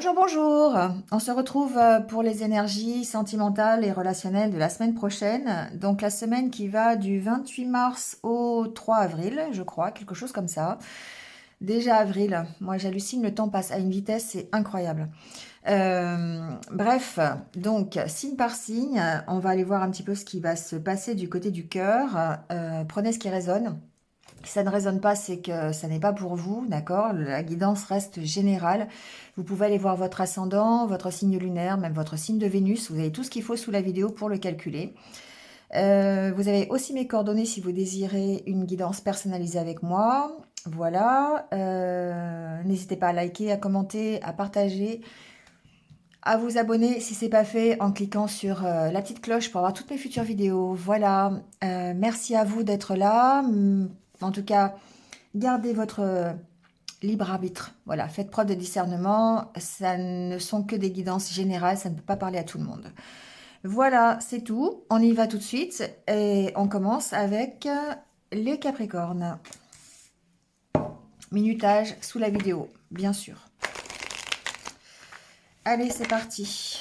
Bonjour, bonjour. On se retrouve pour les énergies sentimentales et relationnelles de la semaine prochaine. Donc la semaine qui va du 28 mars au 3 avril, je crois, quelque chose comme ça. Déjà avril, moi j'hallucine, le temps passe à une vitesse, c'est incroyable. Bref, donc signe par signe, on va aller voir un petit peu ce qui va se passer du côté du cœur. Prenez ce qui résonne. Si ça ne résonne pas, c'est que ça n'est pas pour vous, d'accord? La guidance reste générale. Vous pouvez aller voir votre ascendant, votre signe lunaire, même votre signe de Vénus. Vous avez tout ce qu'il faut sous la vidéo pour le calculer. Vous avez aussi mes coordonnées si vous désirez une guidance personnalisée avec moi. Voilà. N'hésitez pas à liker, à commenter, à partager, à vous abonner si ce n'est pas fait en cliquant sur la petite cloche pour avoir toutes mes futures vidéos. Voilà. Merci à vous d'être là. En tout cas, gardez votre libre arbitre. Voilà, faites preuve de discernement. Ça ne sont que des guidances générales, ça ne peut pas parler à tout le monde. Voilà, c'est tout. On y va tout de suite et on commence avec les Capricornes. Minutage sous la vidéo, bien sûr. Allez, c'est parti.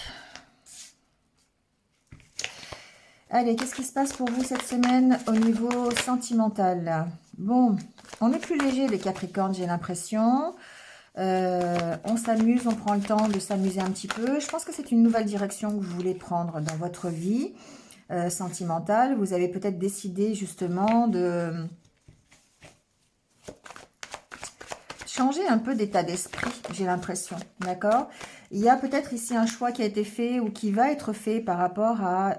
Allez, qu'est-ce qui se passe pour vous cette semaine au niveau sentimental? Bon, on est plus léger les Capricornes, j'ai l'impression. On s'amuse, on prend le temps de s'amuser un petit peu. Je pense que c'est une nouvelle direction que vous voulez prendre dans votre vie sentimentale. Vous avez peut-être décidé justement de changer un peu d'état d'esprit, j'ai l'impression, d'accord? Il y a peut-être ici un choix qui a été fait ou qui va être fait par rapport à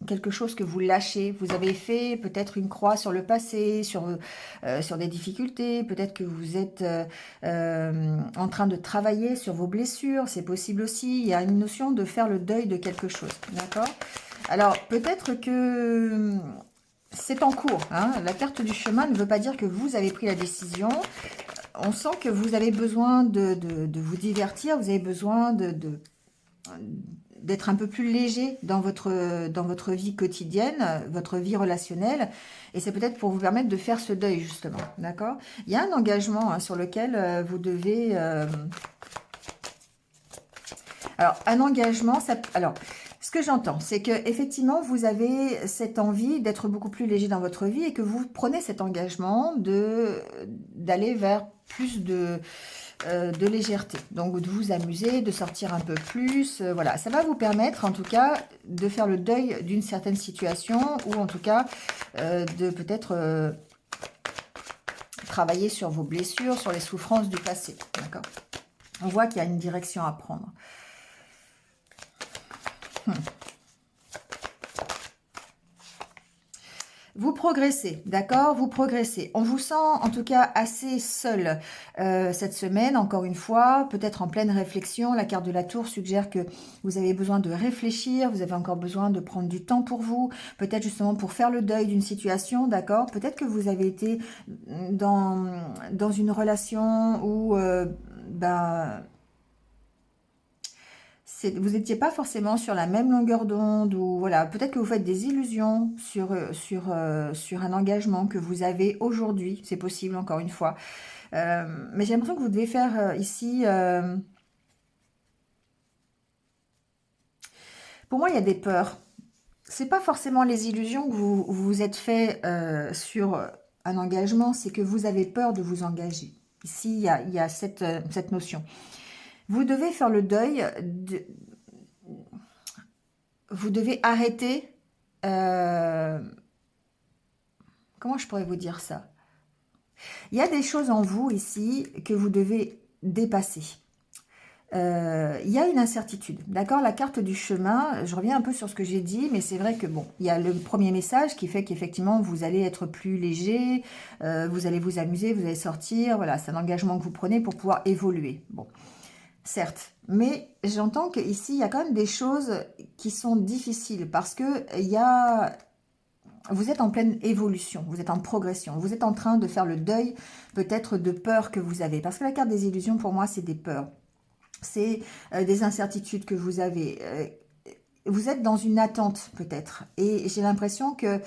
quelque chose que vous lâchez. Vous avez fait peut-être une croix sur le passé, sur des difficultés. Peut-être que vous êtes en train de travailler sur vos blessures. C'est possible aussi. Il y a une notion de faire le deuil de quelque chose. D'accord? Alors, peut-être que c'est en cours. Hein. La carte du chemin ne veut pas dire que vous avez pris la décision. On sent que vous avez besoin de vous divertir. Vous avez besoin d'être un peu plus léger dans votre vie quotidienne, votre vie relationnelle. Et c'est peut-être pour vous permettre de faire ce deuil, justement. D'accord? Il y a un engagement sur lequel vous devez... Alors, un engagement... Alors, ce que j'entends, c'est que effectivement, vous avez cette envie d'être beaucoup plus léger dans votre vie et que vous prenez cet engagement d'aller vers plus de légèreté, donc de vous amuser, de sortir un peu plus, voilà, ça va vous permettre en tout cas de faire le deuil d'une certaine situation ou en tout cas de peut-être travailler sur vos blessures, sur les souffrances du passé, d'accord? On voit qu'il y a une direction à prendre. Vous progressez, d'accord? Vous progressez. On vous sent en tout cas assez seul cette semaine, encore une fois, peut-être en pleine réflexion. La carte de la tour suggère que vous avez besoin de réfléchir, vous avez encore besoin de prendre du temps pour vous, peut-être justement pour faire le deuil d'une situation, d'accord? Peut-être que vous avez été dans une relation où... vous n'étiez pas forcément sur la même longueur d'onde ou voilà, peut-être que vous faites des illusions sur un engagement que vous avez aujourd'hui, c'est possible encore une fois. Mais j'ai l'impression que vous devez faire ici... pour moi, il y a des peurs. C'est pas forcément les illusions que vous vous êtes fait sur un engagement, c'est que vous avez peur de vous engager. Ici, il y a cette notion. Vous devez faire le deuil vous devez arrêter... comment je pourrais vous dire ça? Il y a des choses en vous ici que vous devez dépasser. Il y a une incertitude, d'accord? La carte du chemin, je reviens un peu sur ce que j'ai dit, mais c'est vrai que bon, il y a le premier message qui fait qu'effectivement vous allez être plus léger, vous allez vous amuser, vous allez sortir, voilà, c'est un engagement que vous prenez pour pouvoir évoluer. Bon, certes, mais j'entends qu'ici, il y a quand même des choses qui sont difficiles parce que vous êtes en pleine évolution, vous êtes en progression, vous êtes en train de faire le deuil peut-être de peurs que vous avez. Parce que la carte des illusions, pour moi, c'est des peurs. C'est des incertitudes que vous avez. Vous êtes dans une attente peut-être. Et j'ai l'impression que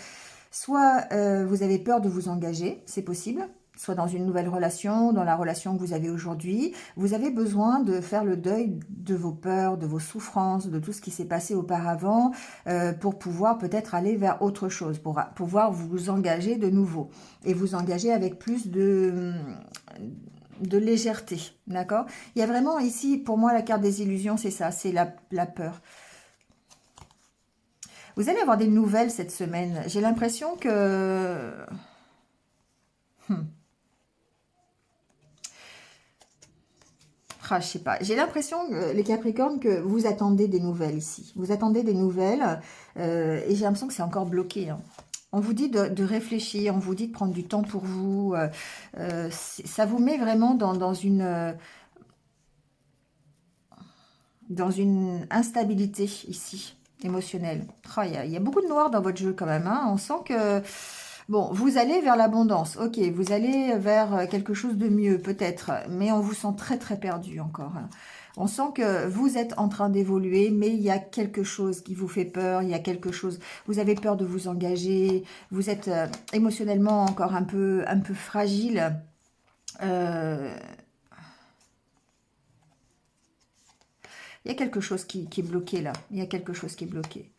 soit vous avez peur de vous engager, c'est possible. soit dans une nouvelle relation, dans la relation que vous avez aujourd'hui. Vous avez besoin de faire le deuil de vos peurs, de vos souffrances, de tout ce qui s'est passé auparavant, pour pouvoir peut-être aller vers autre chose, pour pouvoir vous engager de nouveau et vous engager avec plus de légèreté, d'accord? Il y a vraiment ici, pour moi, la carte des illusions, c'est ça, c'est la peur. Vous allez avoir des nouvelles cette semaine. J'ai l'impression que... Ah, je sais pas. J'ai l'impression, les Capricornes, que vous attendez des nouvelles ici. Vous attendez des nouvelles et j'ai l'impression que c'est encore bloqué, hein. On vous dit de réfléchir, on vous dit de prendre du temps pour vous. Ça vous met vraiment dans une instabilité ici, émotionnelle. Oh, il y a beaucoup de noir dans votre jeu quand même, hein. On sent que... Bon, vous allez vers l'abondance, ok, vous allez vers quelque chose de mieux peut-être, mais on vous sent très très perdu encore, hein. On sent que vous êtes en train d'évoluer, mais il y a quelque chose qui vous fait peur, il y a quelque chose, vous avez peur de vous engager, vous êtes émotionnellement encore un peu fragile. Euh, il y a quelque chose qui est bloqué là, il y a quelque chose qui est bloqué.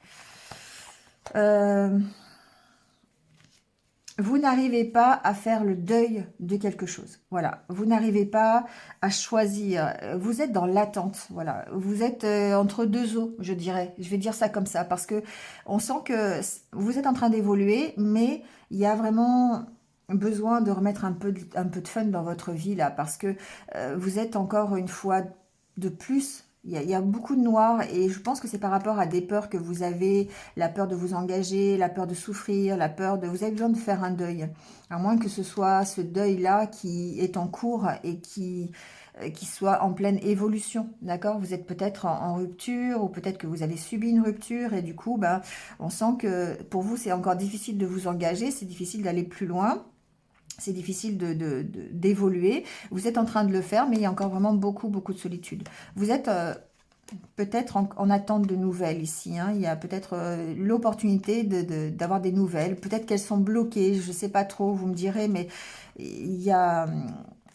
Vous n'arrivez pas à faire le deuil de quelque chose. Voilà, vous n'arrivez pas à choisir. Vous êtes dans l'attente. Voilà, vous êtes entre deux eaux, je dirais. Je vais dire ça comme ça parce que on sent que vous êtes en train d'évoluer, mais il y a vraiment besoin de remettre un peu de fun dans votre vie là parce que vous êtes encore une fois de plus. Il y a beaucoup de noir et je pense que c'est par rapport à des peurs que vous avez, la peur de vous engager, la peur de souffrir, la peur de... Vous avez besoin de faire un deuil, à moins que ce soit ce deuil-là qui est en cours et qui soit en pleine évolution, d'accord? Vous êtes peut-être en rupture ou peut-être que vous avez subi une rupture et du coup, ben, on sent que pour vous, c'est encore difficile de vous engager, c'est difficile d'aller plus loin. C'est difficile d'évoluer. Vous êtes en train de le faire, mais il y a encore vraiment beaucoup, beaucoup de solitude. Vous êtes peut-être en attente de nouvelles ici, hein. Il y a peut-être l'opportunité d'avoir des nouvelles. Peut-être qu'elles sont bloquées, je ne sais pas trop, vous me direz, mais il y a...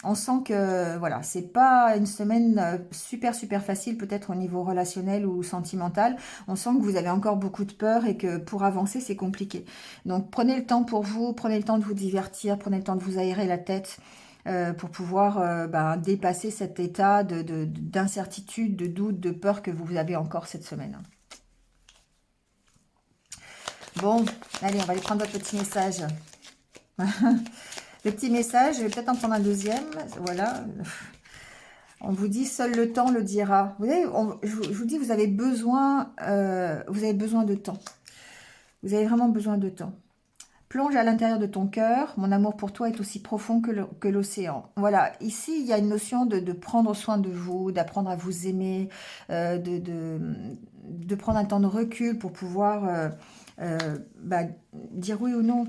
On sent que, voilà, c'est pas une semaine super, super facile, peut-être au niveau relationnel ou sentimental. On sent que vous avez encore beaucoup de peur et que pour avancer, c'est compliqué. Donc, prenez le temps pour vous, prenez le temps de vous divertir, prenez le temps de vous aérer la tête pour pouvoir dépasser cet état d'incertitude, de doute, de peur que vous avez encore cette semaine. Bon, allez, on va aller prendre votre petit message. Le petit message, je vais peut-être en prendre un deuxième. Voilà. On vous dit, seul le temps le dira. Vous voyez, je vous dis, vous avez besoin de temps. Vous avez vraiment besoin de temps. Plonge à l'intérieur de ton cœur. Mon amour pour toi est aussi profond que l'océan. Voilà, ici, il y a une notion de prendre soin de vous, d'apprendre à vous aimer, de prendre un temps de recul pour pouvoir dire oui ou non.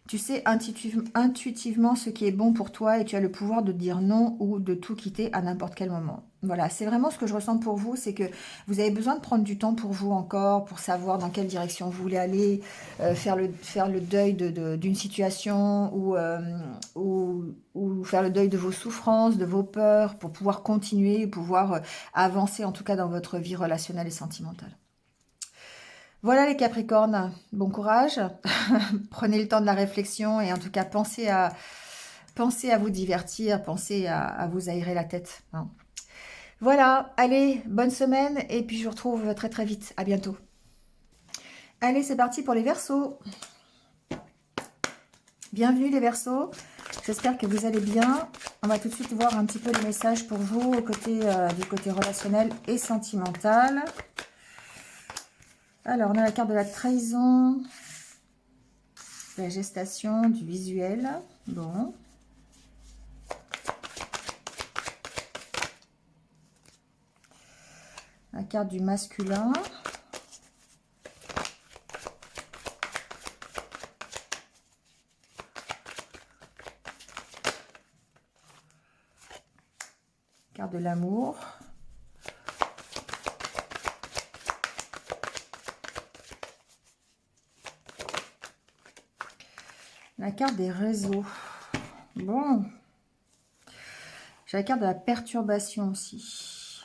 Tu sais intuitivement ce qui est bon pour toi et tu as le pouvoir de dire non ou de tout quitter à n'importe quel moment. Voilà, c'est vraiment ce que je ressens pour vous, c'est que vous avez besoin de prendre du temps pour vous encore, pour savoir dans quelle direction vous voulez aller, faire le deuil d'une situation ou faire le deuil de vos souffrances, de vos peurs, pour pouvoir continuer, pouvoir avancer en tout cas dans votre vie relationnelle et sentimentale. Voilà les Capricornes, bon courage, prenez le temps de la réflexion et en tout cas pensez à vous divertir, pensez à vous aérer la tête, hein. Voilà, allez, bonne semaine et puis je vous retrouve très très vite, à bientôt. Allez, c'est parti pour les Verseaux. Bienvenue les Verseaux, j'espère que vous allez bien. On va tout de suite voir un petit peu les messages pour vous du côté relationnel et sentimental. Alors, on a la carte de la trahison, de la gestation, du visuel. Bon. La carte du masculin. Carte de l'amour. La carte des réseaux. Bon, J'ai la carte de la perturbation aussi.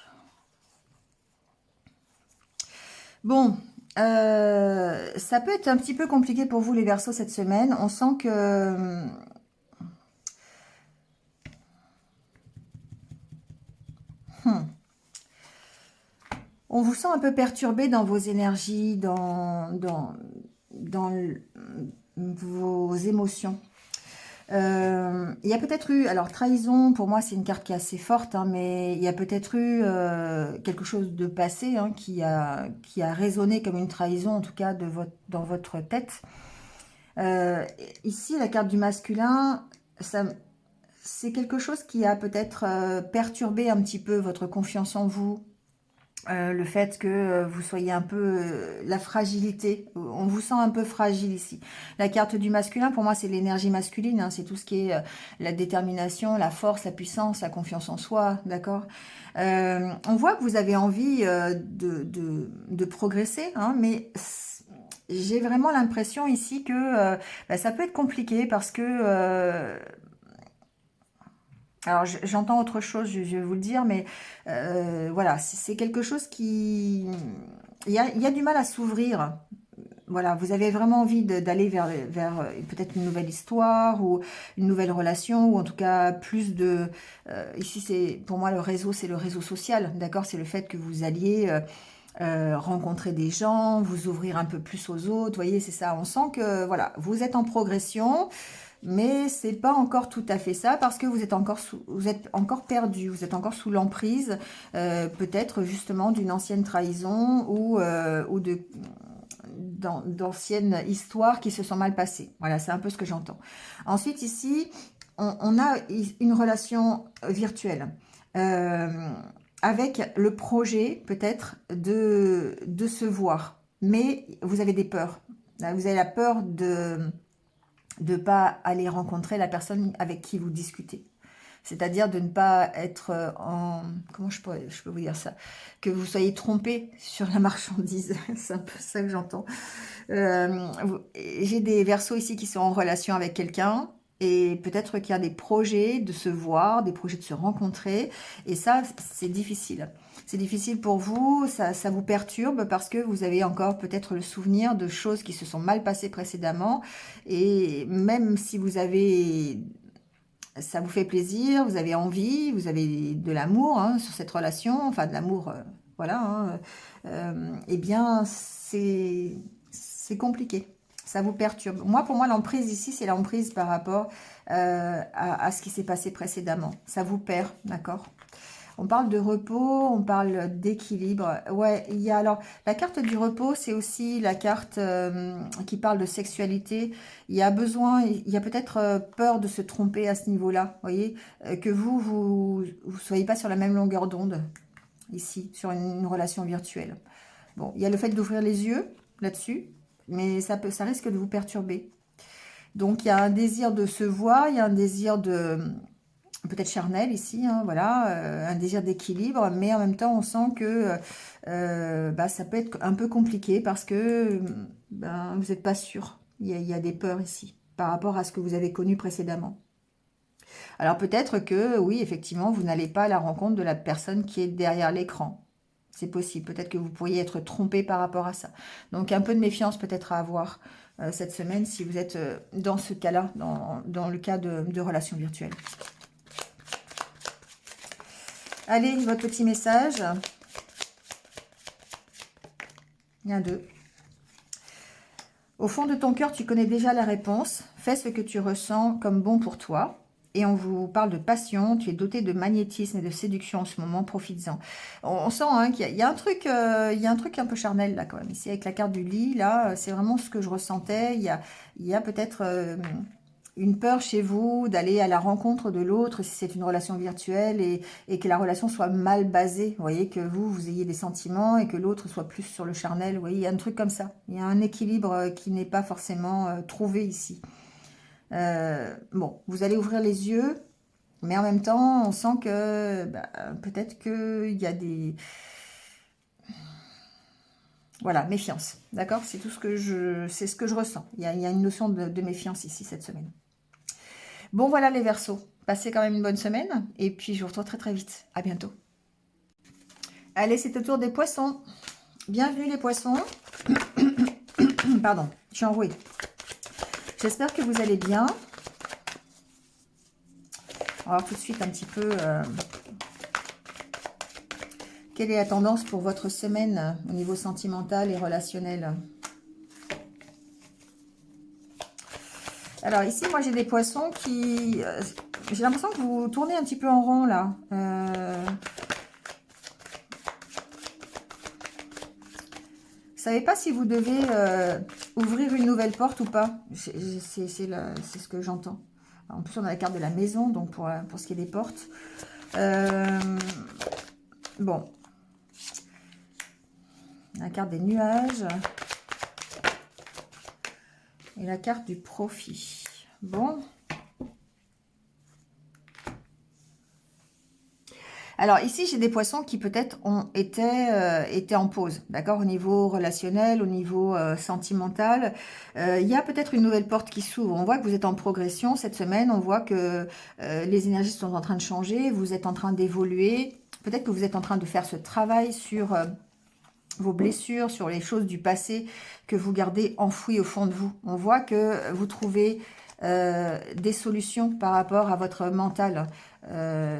Bon, ça peut être un petit peu compliqué pour vous les Verseaux cette semaine. On sent que... on vous sent un peu perturbé dans vos énergies, dans vos émotions. Il y a peut-être eu, alors trahison, pour moi c'est une carte qui est assez forte, hein, mais il y a peut-être eu quelque chose de passé hein, qui a résonné comme une trahison, en tout cas dans votre tête. Ici, la carte du masculin, c'est quelque chose qui a peut-être perturbé un petit peu votre confiance en vous, le fait que vous soyez un peu la fragilité, on vous sent un peu fragile ici. La carte du masculin, pour moi, c'est l'énergie masculine, hein, c'est tout ce qui est la détermination, la force, la puissance, la confiance en soi, d'accord. On voit que vous avez envie de progresser, hein, mais j'ai vraiment l'impression ici que ça peut être compliqué parce que alors, j'entends autre chose, je vais vous le dire, mais voilà, c'est quelque chose qui... il y a du mal à s'ouvrir. Voilà, vous avez vraiment envie d'aller vers peut-être une nouvelle histoire ou une nouvelle relation, ou en tout cas plus de... ici, c'est pour moi, le réseau, c'est le réseau social, d'accord? C'est le fait que vous alliez... rencontrer des gens, vous ouvrir un peu plus aux autres, vous voyez, c'est ça. On sent que, voilà, vous êtes en progression, mais c'est pas encore tout à fait ça parce que vous êtes encore perdu, vous êtes encore sous l'emprise, peut-être justement d'une ancienne trahison ou d'anciennes histoires qui se sont mal passées. Voilà, c'est un peu ce que j'entends. Ensuite, ici, on a une relation virtuelle. Avec le projet peut-être de se voir. Mais vous avez des peurs. Vous avez la peur de ne pas aller rencontrer la personne avec qui vous discutez. C'est-à-dire de ne pas être en... Comment je peux vous dire ça? Que vous soyez trompé sur la marchandise. C'est un peu ça que j'entends. J'ai des Verseaux ici qui sont en relation avec quelqu'un. Et peut-être qu'il y a des projets de se voir, des projets de se rencontrer. Et ça, c'est difficile. C'est difficile pour vous, ça vous perturbe parce que vous avez encore peut-être le souvenir de choses qui se sont mal passées précédemment. Et même si vous avez... ça vous fait plaisir, vous avez envie, vous avez de l'amour hein, sur cette relation, enfin de l'amour, voilà, hein, eh bien c'est compliqué, ça vous perturbe. Moi, pour moi, l'emprise ici, c'est l'emprise par rapport à ce qui s'est passé précédemment. Ça vous perd, d'accord? On parle de repos, on parle d'équilibre. Ouais, il y a alors la carte du repos, c'est aussi la carte qui parle de sexualité. Il y a besoin, il y a peut-être peur de se tromper à ce niveau-là. Vous voyez, que vous soyez pas sur la même longueur d'onde ici, sur une relation virtuelle. Bon, il y a le fait d'ouvrir les yeux là-dessus, mais ça risque de vous perturber. Donc il y a un désir de se voir, il y a un désir de peut-être charnel ici, hein, voilà, un désir d'équilibre, mais en même temps, on sent que ça peut être un peu compliqué parce que vous n'êtes pas sûr. Il y a des peurs ici par rapport à ce que vous avez connu précédemment. Alors peut-être que, oui, effectivement, vous n'allez pas à la rencontre de la personne qui est derrière l'écran. C'est possible. Peut-être que vous pourriez être trompé par rapport à ça. Donc un peu de méfiance peut-être à avoir cette semaine si vous êtes dans ce cas-là, dans le cas de relations virtuelles. Allez, votre petit message. Il y a 2. Au fond de ton cœur, tu connais déjà la réponse. Fais ce que tu ressens comme bon pour toi. Et on vous parle de passion. Tu es doté de magnétisme et de séduction en ce moment. Profites-en. On sent hein, qu'il y a un truc, il y a un truc un peu charnel là quand même. Ici avec la carte du lit, là, c'est vraiment ce que je ressentais. Il y a peut-être une peur chez vous d'aller à la rencontre de l'autre si c'est une relation virtuelle et que la relation soit mal basée. Vous voyez, que vous ayez des sentiments et que l'autre soit plus sur le charnel. Vous voyez, il y a un truc comme ça. Il y a un équilibre qui n'est pas forcément trouvé ici. Bon, vous allez ouvrir les yeux, mais en même temps, on sent que peut-être qu'il y a des... Voilà, méfiance. D'accord? C'est tout ce que je ressens. Il y a une notion de méfiance ici cette semaine. Bon, voilà les Verseaux. Passez quand même une bonne semaine. Et puis, je vous retrouve très très vite. À bientôt. Allez, c'est au tour des poissons. Bienvenue les poissons. Pardon, je suis enrouée. J'espère que vous allez bien. On va voir tout de suite un petit peu quelle est la tendance pour votre semaine au niveau sentimental et relationnel. Alors ici, moi j'ai des poissons qui... j'ai l'impression que vous tournez un petit peu en rond là. Vous savez pas si vous devez ouvrir une nouvelle porte ou pas. C'est ce que j'entends. En plus, on a la carte de la maison, donc pour ce qui est des portes. Bon. La carte des nuages. Et la carte du profit. Bon. Alors ici, j'ai des poissons qui peut-être ont été en pause, d'accord, au niveau relationnel, au niveau sentimental. Il y a peut-être une nouvelle porte qui s'ouvre. On voit que vous êtes en progression cette semaine. On voit que les énergies sont en train de changer. Vous êtes en train d'évoluer. Peut-être que vous êtes en train de faire ce travail sur vos blessures, sur les choses du passé que vous gardez enfouies au fond de vous. On voit que vous trouvez des solutions par rapport à votre mental.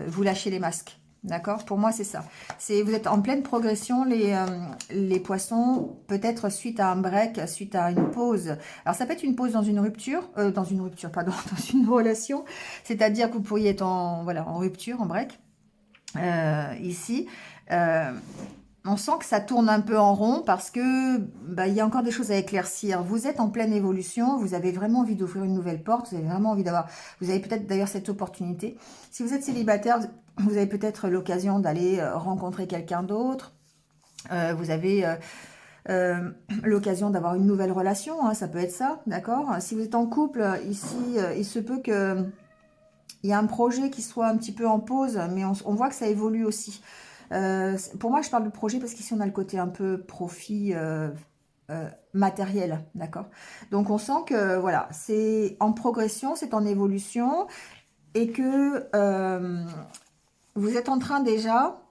Vous lâchez les masques. D'accord? Pour moi, c'est ça. Vous êtes en pleine progression, les poissons, peut-être suite à un break, suite à une pause. Alors, ça peut être une pause dans une rupture, pardon, dans une relation. C'est-à-dire que vous pourriez être en rupture, en break, ici. On sent que ça tourne un peu en rond parce que il y a encore des choses à éclaircir. Vous êtes en pleine évolution, vous avez vraiment envie d'ouvrir une nouvelle porte, vous avez vraiment envie vous avez peut-être d'ailleurs cette opportunité. Si vous êtes célibataire, vous avez peut-être l'occasion d'aller rencontrer quelqu'un d'autre. Vous avez l'occasion d'avoir une nouvelle relation, hein, ça peut être ça, d'accord? Si vous êtes en couple, ici, il se peut que il y a un projet qui soit un petit peu en pause, mais on voit que ça évolue aussi. Pour moi, je parle de projet parce qu'ici, on a le côté un peu profit matériel, d'accord? Donc, on sent que, voilà, c'est en progression, c'est en évolution et que vous êtes en train déjà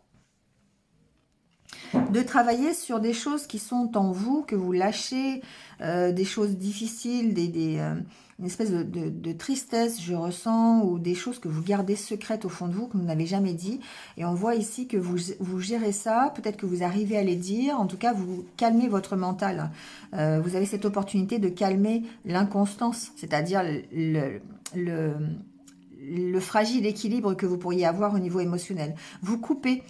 de travailler sur des choses qui sont en vous, que vous lâchez, des choses difficiles, une espèce de tristesse, je ressens, ou des choses que vous gardez secrètes au fond de vous, que vous n'avez jamais dit. Et on voit ici que vous gérez ça, peut-être que vous arrivez à les dire, en tout cas, vous calmez votre mental. Vous avez cette opportunité de calmer l'inconstance, c'est-à-dire le fragile équilibre que vous pourriez avoir au niveau émotionnel. Vous coupez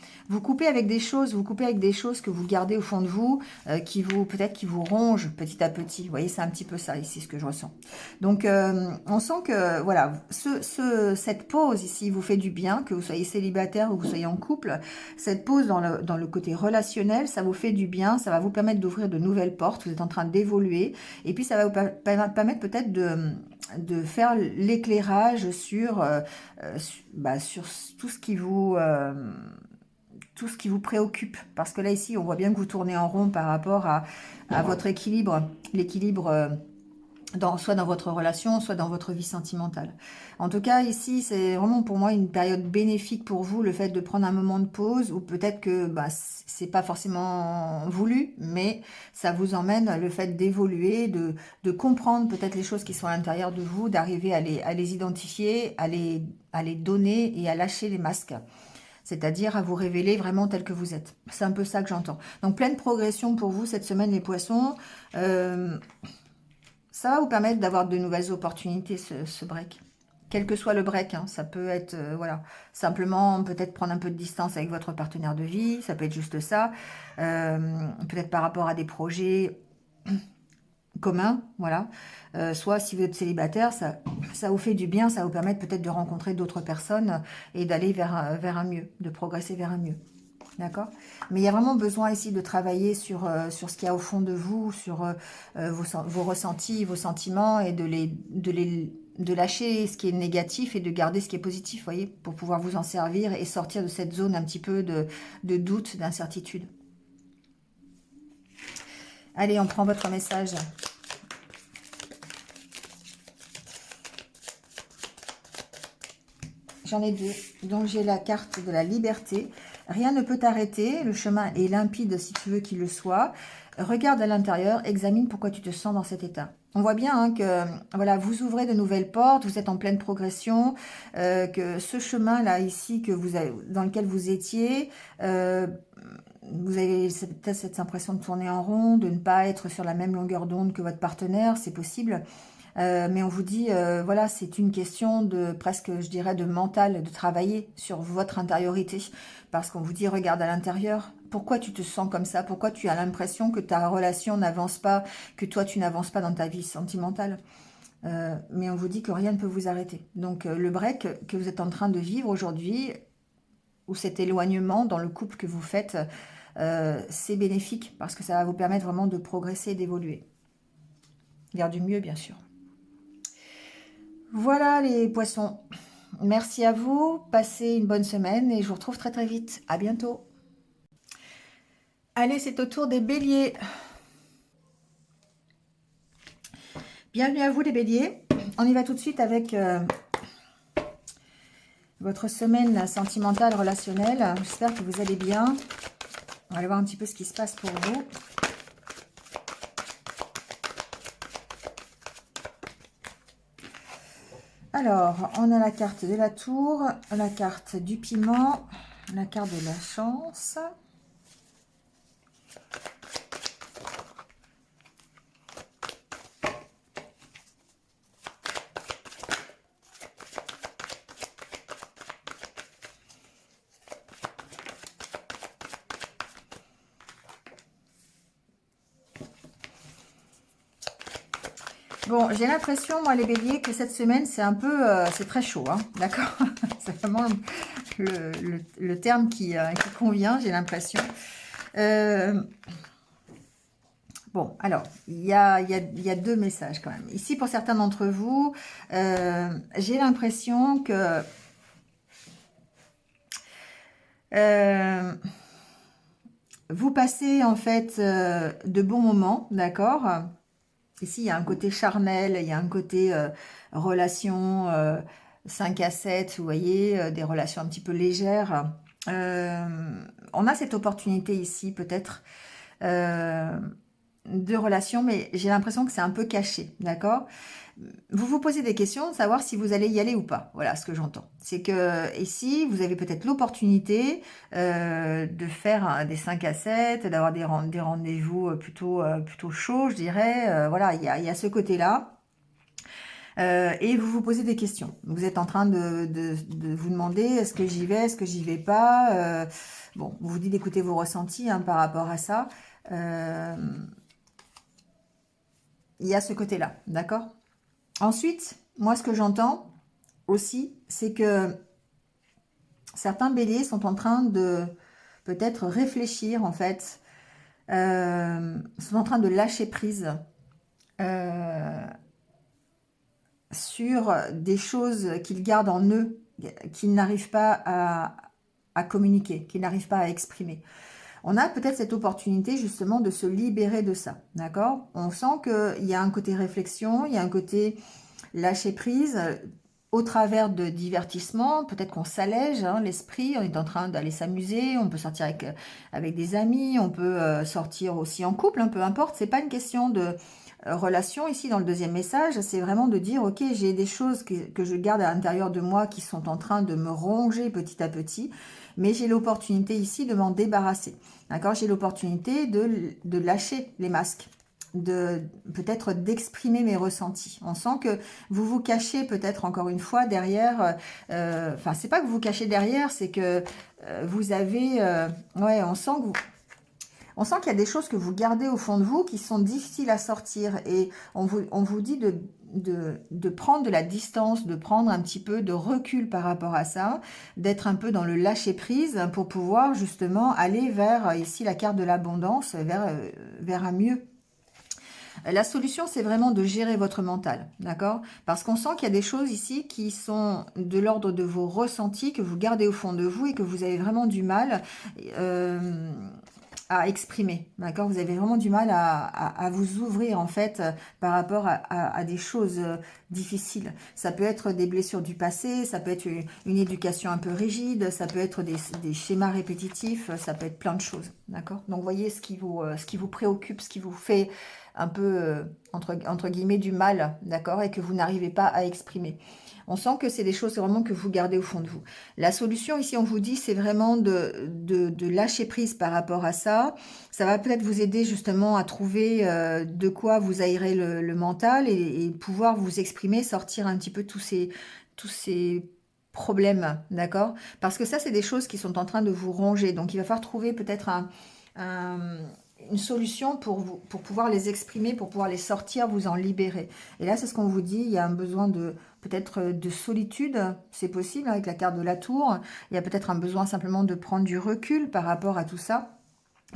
avec des choses, que vous gardez au fond de vous, peut-être qui vous rongent petit à petit. Vous voyez, c'est un petit peu ça ici, ce que je ressens. Donc, on sent que, voilà, cette pause ici vous fait du bien, que vous soyez célibataire ou que vous soyez en couple. Cette pause dans le côté relationnel, ça vous fait du bien, ça va vous permettre d'ouvrir de nouvelles portes, vous êtes en train d'évoluer, et puis ça va vous permettre peut-être de faire l'éclairage sur tout ce qui vous préoccupe. Parce que là, ici, on voit bien que vous tournez en rond par rapport à votre équilibre, l'équilibre soit dans votre relation, soit dans votre vie sentimentale. En tout cas, ici, c'est vraiment pour moi une période bénéfique pour vous, le fait de prendre un moment de pause, ou peut-être que c'est pas forcément voulu, mais ça vous emmène le fait d'évoluer, de comprendre peut-être les choses qui sont à l'intérieur de vous, d'arriver à les identifier, à les donner et à lâcher les masques. C'est-à-dire à vous révéler vraiment tel que vous êtes. C'est un peu ça que j'entends. Donc, pleine progression pour vous cette semaine, les poissons. Ça va vous permettre d'avoir de nouvelles opportunités, ce break. Quel que soit le break, hein, ça peut être, voilà, simplement peut-être prendre un peu de distance avec votre partenaire de vie, ça peut être juste ça. Peut-être par rapport à des projets communs, voilà. Soit si vous êtes célibataire, ça vous fait du bien, ça va vous permettre peut-être de rencontrer d'autres personnes et d'aller vers un mieux, de progresser vers un mieux. D'accord? Mais il y a vraiment besoin ici de travailler sur ce qu'il y a au fond de vous, sur vos ressentis, vos sentiments, et de lâcher ce qui est négatif et de garder ce qui est positif, vous voyez, pour pouvoir vous en servir et sortir de cette zone un petit peu de doute, d'incertitude. Allez, on prend votre message. j'en ai deux. Donc, j'ai la carte de la liberté. Rien ne peut t'arrêter. Le chemin est limpide si tu veux qu'il le soit. Regarde à l'intérieur, examine pourquoi tu te sens dans cet état. On voit bien hein, que voilà, vous ouvrez de nouvelles portes, vous êtes en pleine progression, que ce chemin-là ici que vous avez, dans lequel vous étiez, vous avez peut-être cette impression de tourner en rond, de ne pas être sur la même longueur d'onde que votre partenaire, c'est possible. Mais on vous dit, voilà, c'est une question de presque, je dirais, de mental, de travailler sur votre intériorité. Parce qu'on vous dit, regarde à l'intérieur, pourquoi tu te sens comme ça? Pourquoi tu as l'impression que ta relation n'avance pas, que toi, tu n'avances pas dans ta vie sentimentale? Mais on vous dit que rien ne peut vous arrêter. Donc, le break que vous êtes en train de vivre aujourd'hui, ou cet éloignement dans le couple que vous faites, c'est bénéfique parce que ça va vous permettre vraiment de progresser et d'évoluer. Vers du mieux, bien sûr. Voilà les poissons. Merci à vous, passez une bonne semaine et je vous retrouve très très vite. À bientôt. Allez, c'est au tour des béliers. Bienvenue à vous les béliers. On y va tout de suite avec votre semaine sentimentale, relationnelle. J'espère que vous allez bien. On va aller voir un petit peu ce qui se passe pour vous. Alors, on a la carte de la tour, la carte du piment, la carte de la chance. Bon, j'ai l'impression, moi, les béliers, que cette semaine, c'est un peu... c'est très chaud, hein, d'accord. C'est vraiment le terme qui convient, j'ai l'impression. Bon, alors, il y a deux messages quand même. Ici, pour certains d'entre vous, j'ai l'impression que... vous passez, en fait, de bons moments, d'accord. Ici, il y a un côté charnel, il y a un côté relation 5 à 7, vous voyez, des relations un petit peu légères. On a cette opportunité ici, peut-être, de relations, mais j'ai l'impression que c'est un peu caché, d'accord? Vous vous posez des questions de savoir si vous allez y aller ou pas. Voilà ce que j'entends. C'est que ici, vous avez peut-être l'opportunité de faire des 5 à 7, d'avoir des rendez-vous plutôt chauds, je dirais. Voilà, il y a ce côté-là. Et vous vous posez des questions. Vous êtes en train de vous demander, est-ce que j'y vais, est-ce que j'y vais pas? Bon, vous vous dites d'écouter vos ressentis hein, par rapport à ça. Il y a ce côté-là, d'accord? Ensuite, moi, ce que j'entends aussi, c'est que certains béliers sont en train de peut-être réfléchir, en fait, sont en train de lâcher prise sur des choses qu'ils gardent en eux, qu'ils n'arrivent pas à communiquer, qu'ils n'arrivent pas à exprimer. On a peut-être cette opportunité justement de se libérer de ça, d'accord? On sent qu'il y a un côté réflexion, il y a un côté lâcher prise au travers de divertissements. Peut-être qu'on s'allège hein, l'esprit, on est en train d'aller s'amuser, on peut sortir avec des amis, on peut sortir aussi en couple, hein, peu importe. C'est pas une question de relation ici dans le deuxième message, c'est vraiment de dire ok, j'ai des choses que je garde à l'intérieur de moi qui sont en train de me ronger petit à petit, mais j'ai l'opportunité ici de m'en débarrasser. D'accord, j'ai l'opportunité de lâcher les masques, de peut-être d'exprimer mes ressentis. On sent que vous vous cachez peut-être encore une fois derrière, enfin c'est pas que vous vous cachez derrière, c'est que vous avez, ouais, on sent qu'il y a des choses que vous gardez au fond de vous qui sont difficiles à sortir et on vous dit de prendre de la distance, de prendre un petit peu de recul par rapport à ça, d'être un peu dans le lâcher-prise pour pouvoir justement aller vers, ici la carte de l'abondance, vers un mieux. La solution, c'est vraiment de gérer votre mental, d'accord? Parce qu'on sent qu'il y a des choses ici qui sont de l'ordre de vos ressentis, que vous gardez au fond de vous et que vous avez vraiment du mal à exprimer, d'accord? Vous avez vraiment du mal à vous ouvrir, en fait, par rapport à des choses difficiles. Ça peut être des blessures du passé, ça peut être une éducation un peu rigide, ça peut être des schémas répétitifs, ça peut être plein de choses, d'accord? Donc, voyez ce qui vous préoccupe, ce qui vous fait un peu, entre guillemets, du mal, d'accord? Et que vous n'arrivez pas à exprimer. On sent que c'est des choses vraiment que vous gardez au fond de vous. La solution ici, on vous dit, c'est vraiment de lâcher prise par rapport à ça. Ça va peut-être vous aider justement à trouver de quoi vous aérer le mental et pouvoir vous exprimer, sortir un petit peu tous ces problèmes, d'accord? Parce que ça, c'est des choses qui sont en train de vous ronger. Donc, il va falloir trouver peut-être un- une solution pour pouvoir les exprimer, pour pouvoir les sortir, vous en libérer. Et là, c'est ce qu'on vous dit, il y a un besoin de peut-être de solitude, c'est possible avec la carte de la tour. Il y a peut-être un besoin simplement de prendre du recul par rapport à tout ça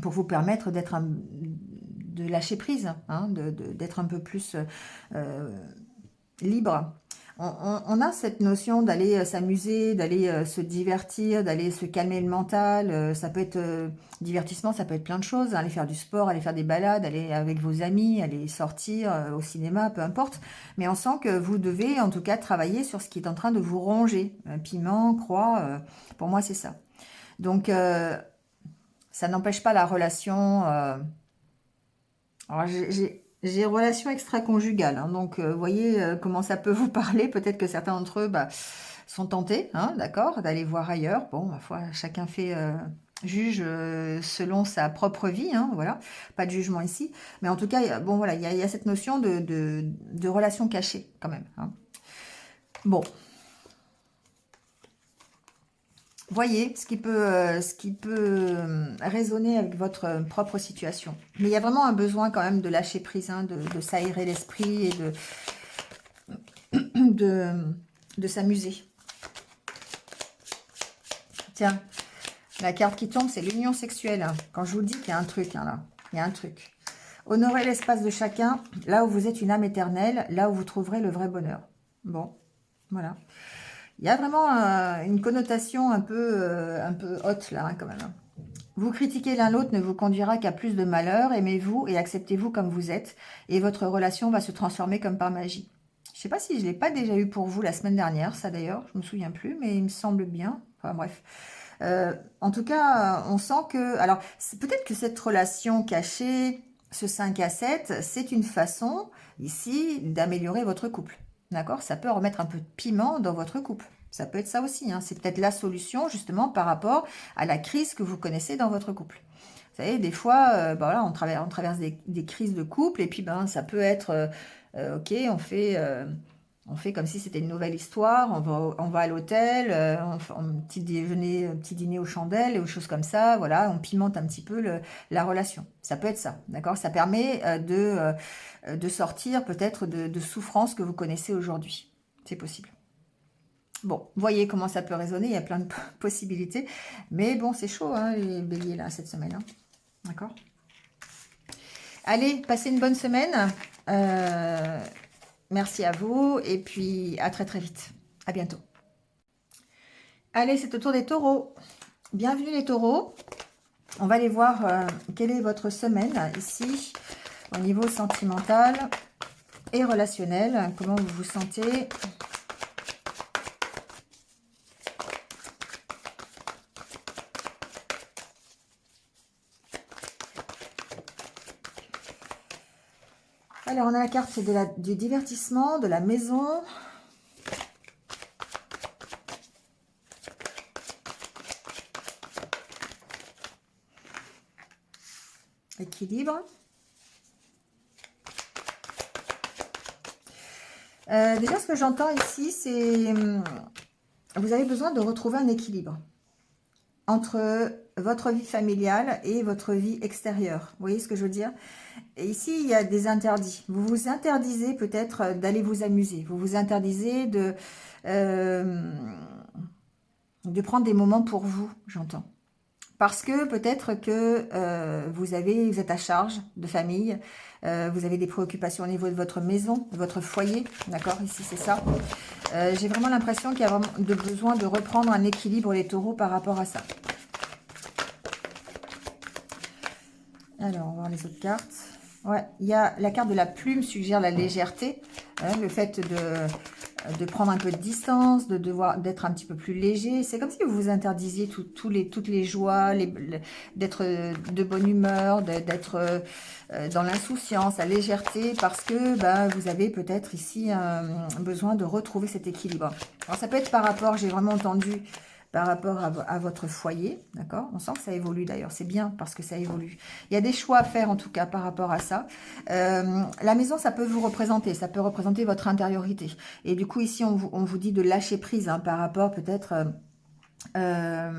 pour vous permettre de lâcher prise, hein, d'être un peu plus libre. On a cette notion d'aller s'amuser, d'aller se divertir, d'aller se calmer le mental. Ça peut être divertissement, ça peut être plein de choses. Aller faire du sport, aller faire des balades, aller avec vos amis, aller sortir au cinéma, peu importe. Mais on sent que vous devez en tout cas travailler sur ce qui est en train de vous ronger. Piment, croix, pour moi c'est ça. Donc ça n'empêche pas la relation. Alors j'ai relation extra-conjugale, hein, donc vous voyez comment ça peut vous parler. Peut-être que certains d'entre eux sont tentés, hein, d'accord, d'aller voir ailleurs. Bon, ma foi, chacun fait juge selon sa propre vie, hein, voilà, pas de jugement ici. Mais en tout cas, bon voilà, il y a cette notion de relation cachée quand même, hein. Bon, voyez ce qui peut résonner avec votre propre situation. Mais il y a vraiment un besoin quand même de lâcher prise, hein, de s'aérer l'esprit et de, de s'amuser. Tiens, la carte qui tombe, c'est l'union sexuelle. Quand je vous dis qu'il y a un truc, hein, là, il y a un truc. Honorez l'espace de chacun, là où vous êtes une âme éternelle, là où vous trouverez le vrai bonheur. Bon, voilà. Il y a vraiment une connotation un peu haute, là, hein, quand même. Vous critiquer l'un l'autre ne vous conduira qu'à plus de malheur. Aimez-vous et acceptez-vous comme vous êtes. Et votre relation va se transformer comme par magie. Je ne sais pas si je ne l'ai pas déjà eu pour vous la semaine dernière, ça d'ailleurs, je ne me souviens plus, mais il me semble bien. Enfin bref. En tout cas, on sent que... Alors, peut-être que cette relation cachée, ce 5 à 7, c'est une façon, ici, d'améliorer votre couple. D'accord? Ça peut remettre un peu de piment dans votre couple. Ça peut être ça aussi, hein. C'est peut-être la solution, justement, par rapport à la crise que vous connaissez dans votre couple. Vous savez, des fois, voilà, on traverse des crises de couple, et puis ça peut être, ok, on fait comme si c'était une nouvelle histoire, on va à l'hôtel, petit dîner aux chandelles, et aux choses comme ça, voilà, on pimente un petit peu la relation. Ça peut être ça, d'accord? Ça permet de sortir peut-être de souffrances que vous connaissez aujourd'hui. C'est possible. Bon, voyez comment ça peut résonner, il y a plein de possibilités. Mais bon, c'est chaud, hein, les béliers, là, cette semaine, hein. D'accord? Allez, passez une bonne semaine. Merci à vous, et puis à très très vite. À bientôt. Allez, c'est au tour des taureaux. Bienvenue les taureaux. On va aller voir quelle est votre semaine, ici, au niveau sentimental et relationnel. Comment vous vous sentez ? Alors, on a la carte, c'est du divertissement, de la maison. Équilibre. Déjà, ce que j'entends ici, c'est vous avez besoin de retrouver un équilibre entre votre vie familiale et votre vie extérieure. Vous voyez ce que je veux dire? Et ici, il y a des interdits. Vous vous interdisez peut-être d'aller vous amuser. Vous vous interdisez de prendre des moments pour vous, j'entends. Parce que peut-être que vous êtes à charge de famille, vous avez des préoccupations au niveau de votre maison, de votre foyer, d'accord? Ici, c'est ça. J'ai vraiment l'impression qu'il y a vraiment besoin de reprendre un équilibre, les taureaux, par rapport à ça. Alors, on va voir les autres cartes. Ouais, il y a la carte de la plume suggère la légèreté, hein, le fait de prendre un peu de distance, d'être un petit peu plus léger. C'est comme si vous vous interdisiez toutes les joies, d'être de bonne humeur, d'être dans l'insouciance, la légèreté, parce que bah, vous avez peut-être ici besoin de retrouver cet équilibre. Alors ça peut être par rapport, j'ai vraiment entendu, par rapport à votre foyer, d'accord? On sent que ça évolue d'ailleurs, c'est bien parce que ça évolue. Il y a des choix à faire en tout cas par rapport à ça. La maison, ça peut vous représenter, ça peut représenter votre intériorité. Et du coup, ici, on vous dit de lâcher prise hein, par rapport peut-être à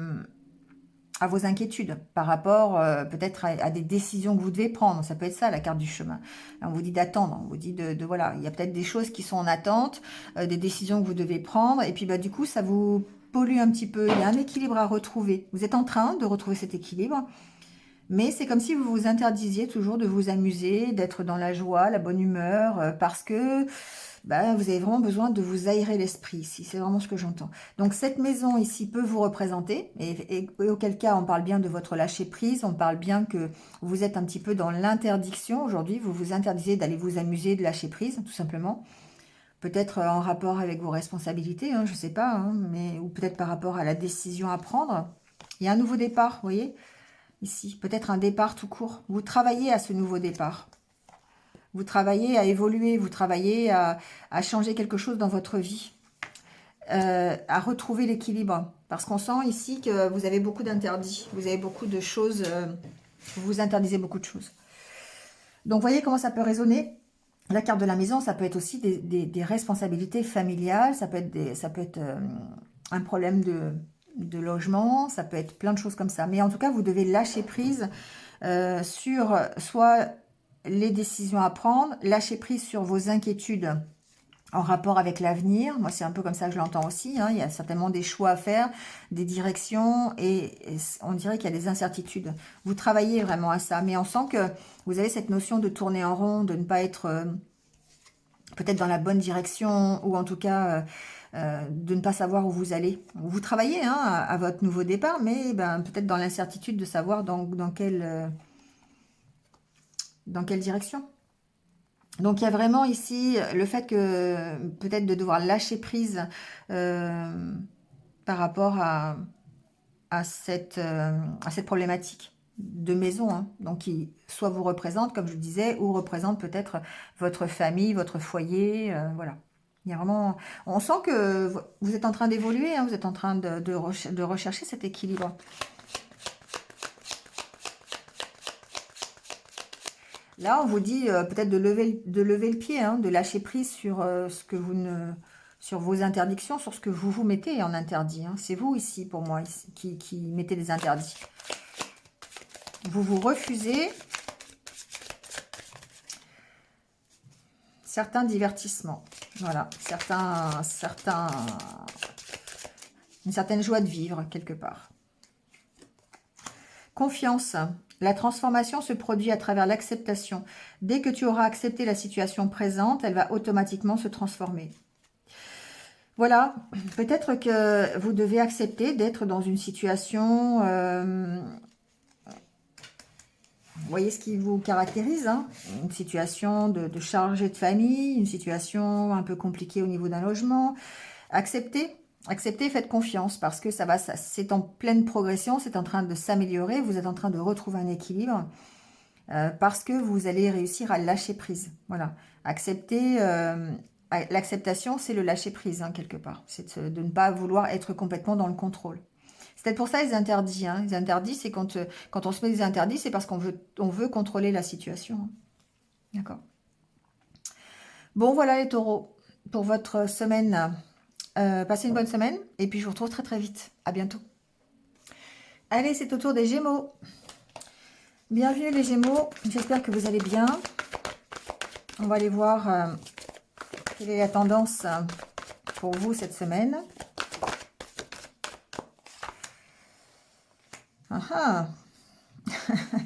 vos inquiétudes, par rapport peut-être à des décisions que vous devez prendre. Ça peut être ça, la carte du chemin. On vous dit d'attendre, on vous dit voilà, il y a peut-être des choses qui sont en attente, des décisions que vous devez prendre, et puis bah, du coup, ça vous pollue un petit peu. Il y a un équilibre à retrouver. Vous êtes en train de retrouver cet équilibre. Mais c'est comme si vous vous interdisiez toujours de vous amuser, d'être dans la joie, la bonne humeur, parce que bah, vous avez vraiment besoin de vous aérer l'esprit ici. C'est vraiment ce que j'entends. Donc cette maison ici peut vous représenter, et auquel cas on parle bien de votre lâcher-prise, on parle bien que vous êtes un petit peu dans l'interdiction aujourd'hui, vous vous interdisez d'aller vous amuser, de lâcher prise, tout simplement. Peut-être en rapport avec vos responsabilités, hein, je ne sais pas, hein, ou peut-être par rapport à la décision à prendre. Il y a un nouveau départ, vous voyez ici, peut-être un départ tout court. Vous travaillez à ce nouveau départ. Vous travaillez à évoluer, vous travaillez à changer quelque chose dans votre vie, à retrouver l'équilibre. Parce qu'on sent ici que vous avez beaucoup d'interdits, vous avez beaucoup de choses, vous vous interdisez beaucoup de choses. Donc, voyez comment ça peut résonner. La carte de la maison, ça peut être aussi des responsabilités familiales, ça peut être un problème de logement, ça peut être plein de choses comme ça. Mais en tout cas, vous devez lâcher prise sur soit les décisions à prendre, lâcher prise sur vos inquiétudes en rapport avec l'avenir. Moi, c'est un peu comme ça que je l'entends aussi. Hein. Il y a certainement des choix à faire, des directions, et on dirait qu'il y a des incertitudes. Vous travaillez vraiment à ça, mais on sent que vous avez cette notion de tourner en rond, de ne pas être peut-être dans la bonne direction, ou en tout cas de ne pas savoir où vous allez. Vous travaillez hein, à votre nouveau départ, mais ben, peut-être dans l'incertitude de savoir dans quelle direction. Donc il y a vraiment ici le fait que peut-être de devoir lâcher prise par rapport à cette problématique de maison, hein. Donc qui soit vous représente, comme je le disais, ou représente peut-être votre famille, votre foyer, voilà. Il y a vraiment, on sent que vous êtes en train d'évoluer, hein, vous êtes en train de rechercher cet équilibre. Là, on vous dit peut-être de lever le pied, hein, de lâcher prise sur ce que vous ne, sur vos interdictions, sur ce que vous vous mettez en interdit. Hein. C'est vous ici, pour moi, ici, qui mettez des interdits. Vous vous refusez certains divertissements. Voilà, une certaine joie de vivre quelque part. Confiance. La transformation se produit à travers l'acceptation. Dès que tu auras accepté la situation présente, elle va automatiquement se transformer. Voilà, peut-être que vous devez accepter d'être dans une situation, vous voyez ce qui vous caractérise, hein, une situation de chargé de famille, une situation un peu compliquée au niveau d'un logement. Acceptez, faites confiance parce que c'est en pleine progression, c'est en train de s'améliorer, vous êtes en train de retrouver un équilibre. Parce que vous allez réussir à lâcher prise. Voilà. L'acceptation, c'est le lâcher prise, hein, quelque part. C'est de ne pas vouloir être complètement dans le contrôle. C'est peut-être pour ça les interdits. Hein. Les interdits, c'est quand on se met des interdits, c'est parce qu'on veut contrôler la situation. Hein. D'accord. Bon, voilà les taureaux, pour votre semaine. Passez une bonne semaine, et puis je vous retrouve très très vite. À bientôt. Allez, c'est au tour des Gémeaux. Bienvenue les Gémeaux, j'espère que vous allez bien. On va aller voir quelle est la tendance pour vous cette semaine.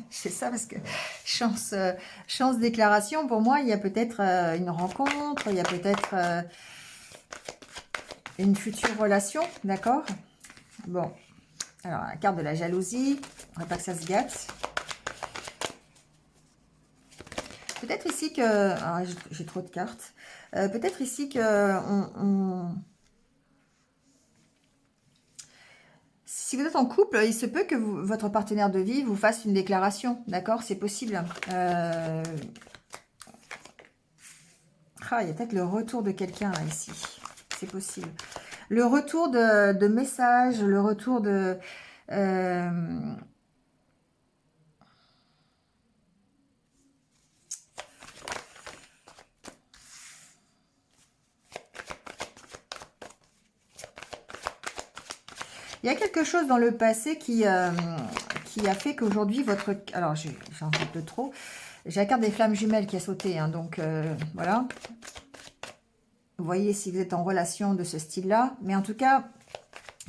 C'est ça parce que chance déclaration, pour moi, il y a peut-être une rencontre, il y a peut-être une future relation, d'accord? Bon, alors la carte de la jalousie, on ne va pas que ça se gâte. Peut-être ici que... Ah, j'ai trop de cartes. Peut-être ici que... Si vous êtes en couple, il se peut que votre partenaire de vie vous fasse une déclaration. D'accord? C'est possible. Ah, il y a peut-être le retour de quelqu'un là, ici. C'est possible. Le retour de messages, le retour de... Il y a quelque chose dans le passé qui a fait qu'aujourd'hui, votre... Alors, j'en fais de trop. J'ai la carte des flammes jumelles qui a sauté, hein, donc voilà. Vous voyez si vous êtes en relation de ce style-là. Mais en tout cas,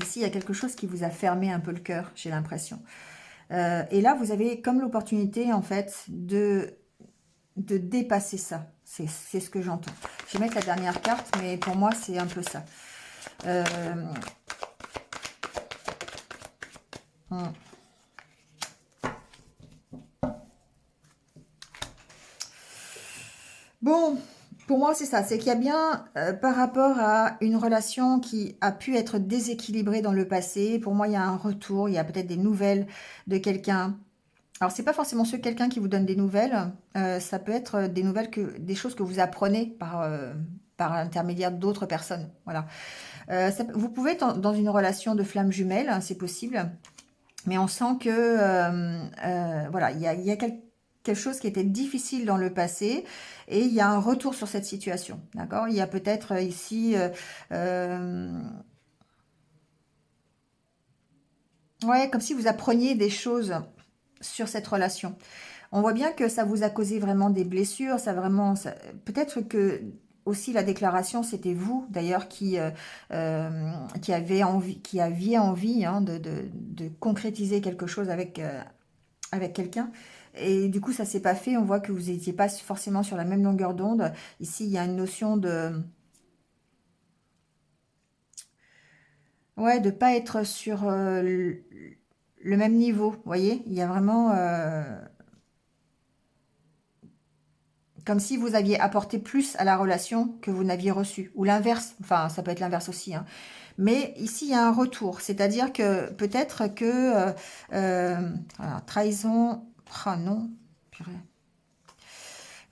ici, il y a quelque chose qui vous a fermé un peu le cœur, j'ai l'impression. Et là, vous avez comme l'opportunité, en fait, de dépasser ça. C'est ce que j'entends. Je vais mettre la dernière carte, mais pour moi, c'est un peu ça. Bon, pour moi, c'est ça. C'est qu'il y a bien, par rapport à une relation qui a pu être déséquilibrée dans le passé, pour moi, il y a un retour, il y a peut-être des nouvelles de quelqu'un. Alors, c'est pas forcément quelqu'un qui vous donne des nouvelles. Ça peut être des nouvelles, des choses que vous apprenez par l'intermédiaire d'autres personnes. Voilà. Vous pouvez être dans une relation de flamme jumelle, hein, c'est possible. Mais on sent que voilà, il y a quelque chose qui était difficile dans le passé et il y a un retour sur cette situation. D'accord? Il y a peut-être ici... ouais, comme si vous appreniez des choses sur cette relation. On voit bien que ça vous a causé vraiment des blessures, peut-être que aussi la déclaration, c'était vous d'ailleurs qui aviez envie hein, de concrétiser quelque chose avec quelqu'un. Et du coup, ça s'est pas fait. On voit que vous n'étiez pas forcément sur la même longueur d'onde. Ici, il y a une notion de... Ouais, de pas être sur le même niveau. Vous voyez, il y a vraiment... comme si vous aviez apporté plus à la relation que vous n'aviez reçu. Ou l'inverse. Enfin, ça peut être l'inverse aussi. Hein. Mais ici, il y a un retour. C'est-à-dire que peut-être que... voilà, trahison... Ah non, purée.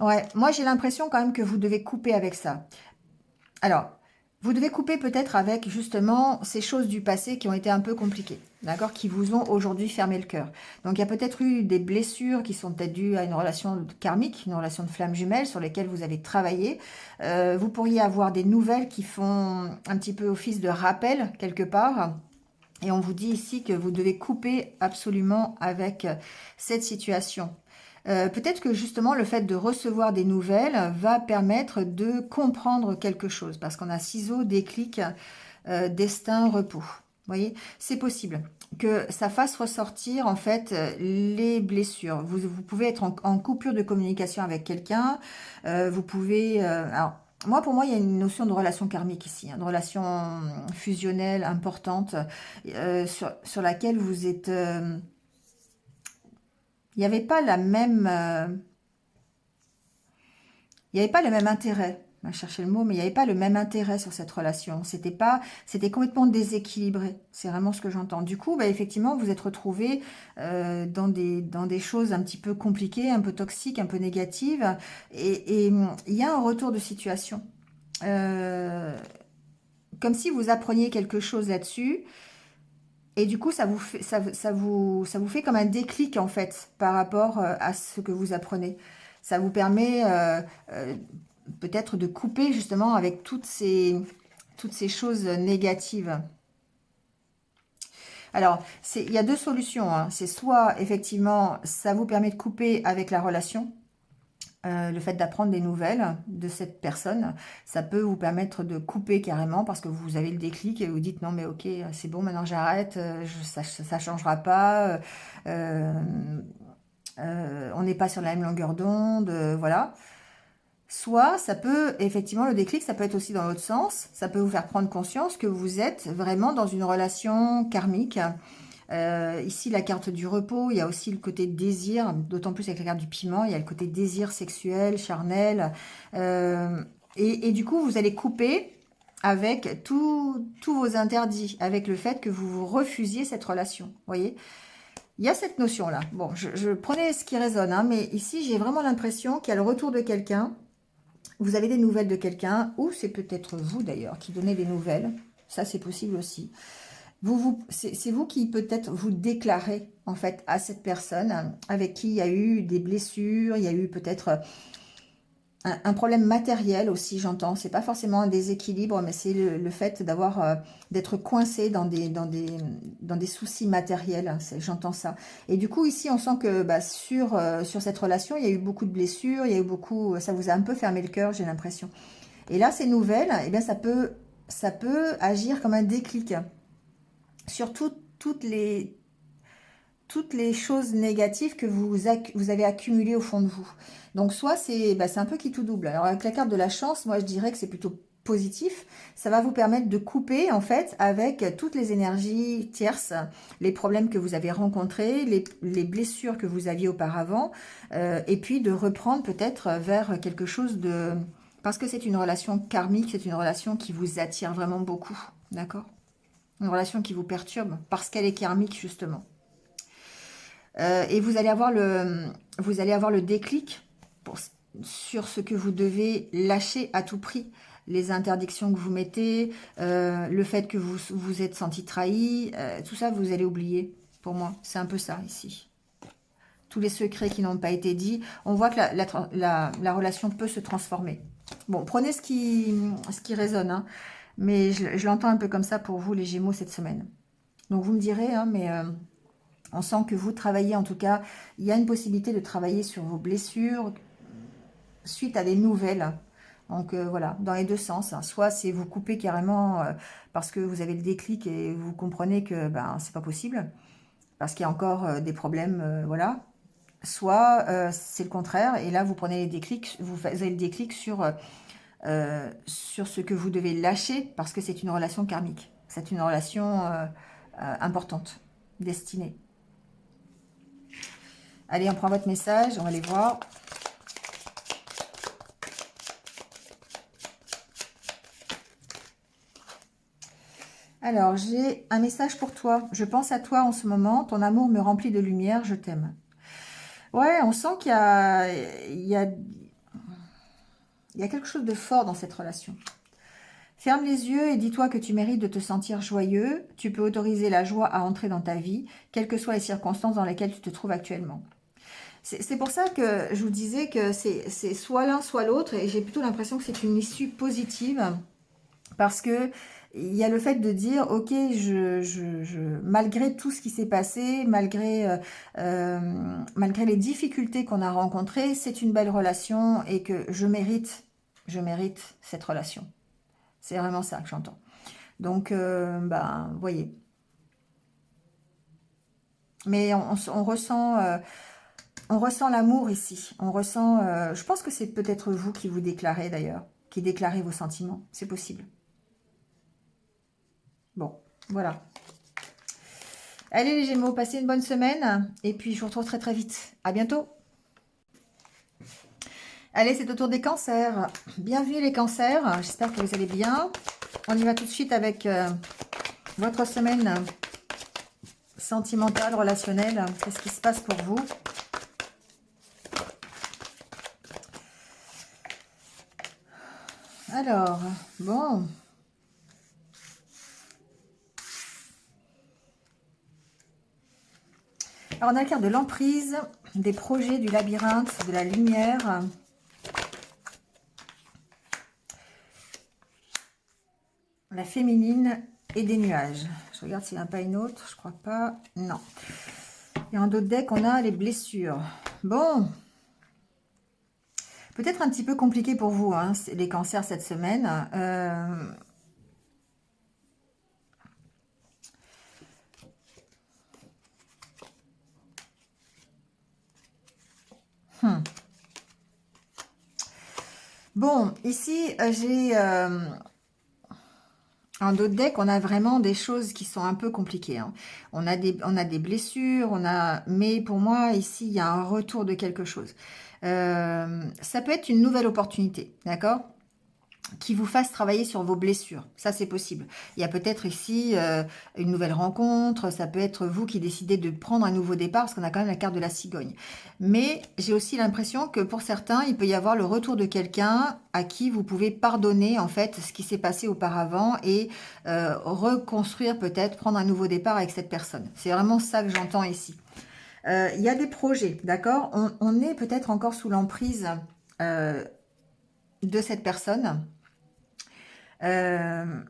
Ouais, moi j'ai l'impression quand même que vous devez couper avec ça. Alors, vous devez couper peut-être avec justement ces choses du passé qui ont été un peu compliquées, d'accord, qui vous ont aujourd'hui fermé le cœur. Donc il y a peut-être eu des blessures qui sont peut-être dues à une relation karmique, une relation de flamme jumelle sur lesquelles vous avez travaillé. Vous pourriez avoir des nouvelles qui font un petit peu office de rappel quelque part. Et on vous dit ici que vous devez couper absolument avec cette situation. Peut-être que justement le fait de recevoir des nouvelles va permettre de comprendre quelque chose. Parce qu'on a ciseaux, déclic, destin, repos. Vous voyez, c'est possible que ça fasse ressortir en fait les blessures. Vous pouvez être en coupure de communication avec quelqu'un. Vous pouvez... alors, pour moi, il y a une notion de relation karmique ici, hein, de relation fusionnelle importante sur laquelle vous êtes... il n'y avait pas la même... il n'y avait pas le même intérêt. On va chercher le mot, mais il n'y avait pas le même intérêt sur cette relation. C'était complètement déséquilibré. C'est vraiment ce que j'entends. Du coup, bah, effectivement, vous êtes retrouvés dans des choses un petit peu compliquées, un peu toxiques, un peu négatives. Et il y a un retour de situation. Comme si vous appreniez quelque chose là-dessus. Et du coup, ça vous fait comme un déclic, en fait, par rapport à ce que vous apprenez. Ça vous permet peut-être de couper, justement, avec toutes ces choses négatives. Alors, il y a deux solutions. Hein. C'est soit, effectivement, ça vous permet de couper avec la relation, le fait d'apprendre des nouvelles de cette personne, ça peut vous permettre de couper carrément parce que vous avez le déclic et vous dites non mais ok c'est bon maintenant j'arrête, ça changera pas, euh, on n'est pas sur la même longueur d'onde, voilà. Soit ça peut effectivement le déclic, ça peut être aussi dans l'autre sens, ça peut vous faire prendre conscience que vous êtes vraiment dans une relation karmique Ici, la carte du repos, il y a aussi le côté désir, d'autant plus avec la carte du piment, il y a le côté désir sexuel, charnel. euh, et du coup, vous allez couper avec tous vos interdits, avec le fait que vous vous refusiez cette relation. Vous voyez? Il y a cette notion-là. Bon, je prenais ce qui résonne, hein, mais ici, j'ai vraiment l'impression qu'il y a le retour de quelqu'un. Vous avez des nouvelles de quelqu'un, ou c'est peut-être vous d'ailleurs qui donnez des nouvelles. Ça, c'est possible aussi. C'est vous qui peut-être vous déclarez en fait à cette personne avec qui il y a eu des blessures, il y a eu peut-être un problème matériel aussi, j'entends. C'est pas forcément un déséquilibre, mais c'est le fait d'être coincé dans des soucis matériels. J'entends ça. Et du coup, ici, on sent que bah, sur cette relation, il y a eu beaucoup de blessures, il y a eu beaucoup, ça vous a un peu fermé le cœur, j'ai l'impression. Et là, ces nouvelles, eh bien, ça peut agir comme un déclic sur toutes les choses négatives que vous avez accumulées au fond de vous. Donc soit c'est bah, c'est un peu qui tout double. Alors avec la carte de la chance, moi je dirais que c'est plutôt positif. Ça va vous permettre de couper en fait avec toutes les énergies tierces, les problèmes que vous avez rencontrés, les blessures que vous aviez auparavant, et puis de reprendre peut-être vers quelque chose de... Parce que c'est une relation karmique, c'est une relation qui vous attire vraiment beaucoup, d'accord? Une relation qui vous perturbe parce qu'elle est karmique justement. Et vous allez avoir le déclic sur ce que vous devez lâcher à tout prix. Les interdictions que vous mettez, le fait que vous vous êtes senti trahi, tout ça vous allez oublier. Pour moi, c'est un peu ça ici. Tous les secrets qui n'ont pas été dits, on voit que la relation peut se transformer. Bon, prenez ce qui résonne, hein, mais je l'entends un peu comme ça pour vous les Gémeaux cette semaine. Donc vous me direz, hein, mais... on sent que vous travaillez, en tout cas, il y a une possibilité de travailler sur vos blessures suite à des nouvelles. Donc voilà, dans les deux sens, hein. Soit c'est vous couper carrément parce que vous avez le déclic et vous comprenez que ben c'est pas possible, parce qu'il y a encore des problèmes, voilà. Soit c'est le contraire, et là vous prenez les déclics, vous avez le déclic sur ce que vous devez lâcher, parce que c'est une relation karmique. C'est une relation importante, destinée. Allez, on prend votre message, on va les voir. Alors, j'ai un message pour toi. Je pense à toi en ce moment. Ton amour me remplit de lumière. Je t'aime. Ouais, on sent il y a quelque chose de fort dans cette relation. Ferme les yeux et dis-toi que tu mérites de te sentir joyeux. Tu peux autoriser la joie à entrer dans ta vie, quelles que soient les circonstances dans lesquelles tu te trouves actuellement. C'est pour ça que je vous disais que c'est soit l'un, soit l'autre. Et j'ai plutôt l'impression que c'est une issue positive. Parce que il y a le fait de dire, ok, malgré tout ce qui s'est passé, malgré les difficultés qu'on a rencontrées, c'est une belle relation et que je mérite cette relation. C'est vraiment ça que j'entends. Donc, ben, vous voyez. Mais on ressent l'amour ici. On ressent, je pense que c'est peut-être vous qui vous déclarez d'ailleurs, qui déclarez vos sentiments. C'est possible. Bon, voilà. Allez les Gémeaux, passez une bonne semaine. Et puis, je vous retrouve très très vite. À bientôt. Allez, c'est au tour des cancers. Bienvenue les cancers. J'espère que vous allez bien. On y va tout de suite avec votre semaine sentimentale, relationnelle. Qu'est-ce qui se passe pour vous? Alors, bon. Alors, on a la carte de l'emprise, des projets, du labyrinthe, de la lumière. La féminine et des nuages. Je regarde s'il n'y en a pas une autre. Je crois pas. Non. Et en d'autres decks, on a les blessures. Bon. Peut-être un petit peu compliqué pour vous, hein, les cancers cette semaine. Bon, ici, j'ai... En d'autres decks, on a vraiment des choses qui sont un peu compliquées, hein. On a des blessures, mais pour moi, ici, il y a un retour de quelque chose. Ça peut être une nouvelle opportunité, d'accord? Qui vous fasse travailler sur vos blessures. Ça, c'est possible. Il y a peut-être ici une nouvelle rencontre. Ça peut être vous qui décidez de prendre un nouveau départ, parce qu'on a quand même la carte de la cigogne. Mais j'ai aussi l'impression que pour certains, il peut y avoir le retour de quelqu'un à qui vous pouvez pardonner en fait ce qui s'est passé auparavant et reconstruire peut-être, prendre un nouveau départ avec cette personne. C'est vraiment ça que j'entends ici. Il y a des projets, d'accord? On est peut-être encore sous l'emprise euh, de cette personne. Euh,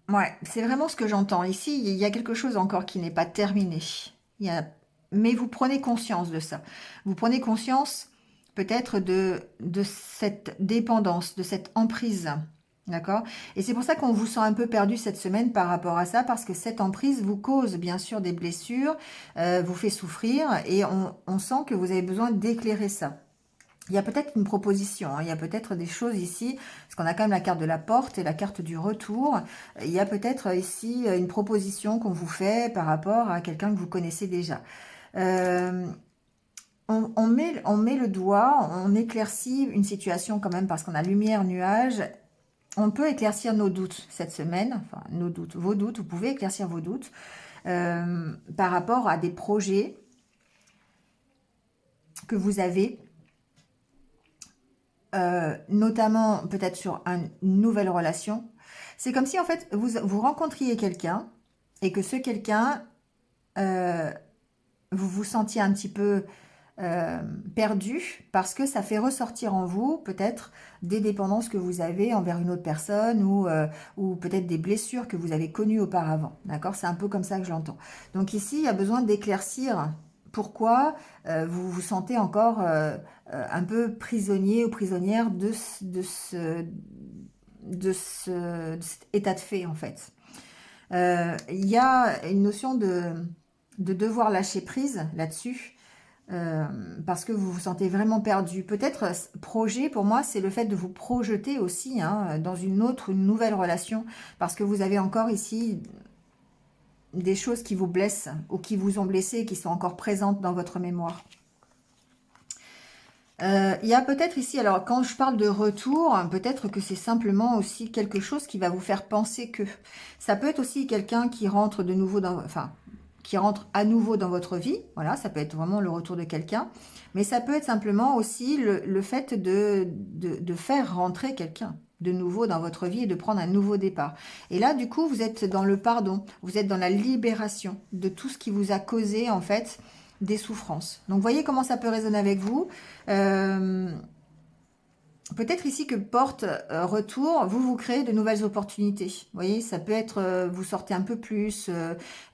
ouais, c'est vraiment ce que j'entends. Ici, il y a quelque chose encore qui n'est pas terminé. Il y a... Mais vous prenez conscience de ça. Vous prenez conscience peut-être de cette dépendance, de cette emprise. D'accord? Et c'est pour ça qu'on vous sent un peu perdu cette semaine par rapport à ça, parce que cette emprise vous cause bien sûr des blessures, vous fait souffrir, et on sent que vous avez besoin d'éclairer ça. Il y a peut-être une proposition, hein, il y a peut-être des choses ici, parce qu'on a quand même la carte de la porte et la carte du retour. Il y a peut-être ici une proposition qu'on vous fait par rapport à quelqu'un que vous connaissez déjà. Euh, on met le doigt, on éclaircit une situation quand même, parce qu'on a lumière, nuage. On peut éclaircir nos doutes cette semaine, enfin nos doutes, vos doutes, vous pouvez éclaircir vos doutes par rapport à des projets que vous avez. Notamment peut-être sur une nouvelle relation. C'est comme si en fait vous rencontriez quelqu'un et que ce quelqu'un, euh, vous vous sentiez un petit peu euh, perdu, parce que ça fait ressortir en vous peut-être des dépendances que vous avez envers une autre personne, ou peut-être des blessures que vous avez connues auparavant. D'accord? C'est un peu comme ça que je l'entends. Donc ici, il y a besoin d'éclaircir pourquoi vous vous sentez encore un peu prisonnier ou prisonnière de cet état de fait, en fait. Il y a une notion de devoir lâcher prise là-dessus, parce que vous vous sentez vraiment perdu. Peut-être projet, pour moi, c'est le fait de vous projeter aussi, hein, dans une nouvelle relation, parce que vous avez encore ici des choses qui vous blessent ou qui vous ont blessé et qui sont encore présentes dans votre mémoire. Il y a peut-être ici, alors quand je parle de retour, peut-être que c'est simplement aussi quelque chose qui va vous faire penser que ça peut être aussi quelqu'un qui rentre de nouveau enfin, qui rentre à nouveau dans votre vie. Voilà, ça peut être vraiment le retour de quelqu'un, mais ça peut être simplement aussi le fait de faire rentrer quelqu'un de nouveau dans votre vie et de prendre un nouveau départ. Et là, du coup, vous êtes dans le pardon, vous êtes dans la libération de tout ce qui vous a causé en fait des souffrances. Donc, voyez comment ça peut résonner avec vous. Euh, Peut-être ici que porte retour, vous créez de nouvelles opportunités. Vous voyez, ça peut être, vous sortez un peu plus,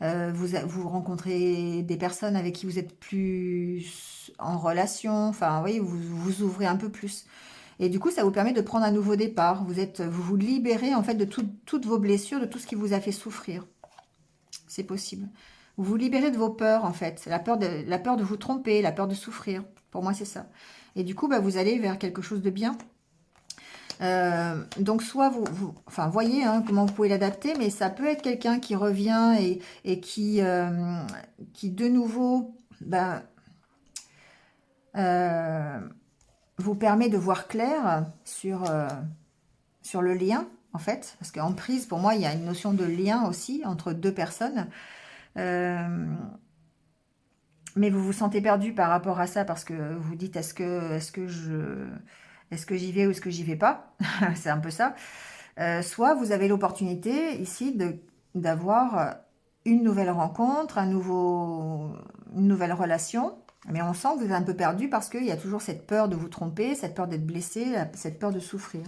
vous rencontrez des personnes avec qui vous êtes plus en relation. Enfin, vous voyez, vous vous ouvrez un peu plus. Et du coup, ça vous permet de prendre un nouveau départ. Vous vous libérez en fait de toutes vos blessures, de tout ce qui vous a fait souffrir. C'est possible. Vous vous libérez de vos peurs, en fait. La peur de vous tromper, la peur de souffrir. Pour moi, c'est ça. Et du coup, bah, vous allez vers quelque chose de bien. Donc, soit enfin, voyez hein, comment vous pouvez l'adapter, mais ça peut être quelqu'un qui revient et qui de nouveau, ben, euh, vous permet de voir clair sur le lien, en fait. Parce qu'en prise, pour moi, il y a une notion de lien aussi entre deux personnes. Euh, mais vous vous sentez perdu par rapport à ça, parce que vous dites est-ce que j'y vais ou est-ce que j'y vais pas? C'est un peu ça. Soit vous avez l'opportunité ici d'avoir une nouvelle rencontre, une nouvelle relation, mais on sent que vous êtes un peu perdu parce qu'il y a toujours cette peur de vous tromper, cette peur d'être blessé, cette peur de souffrir.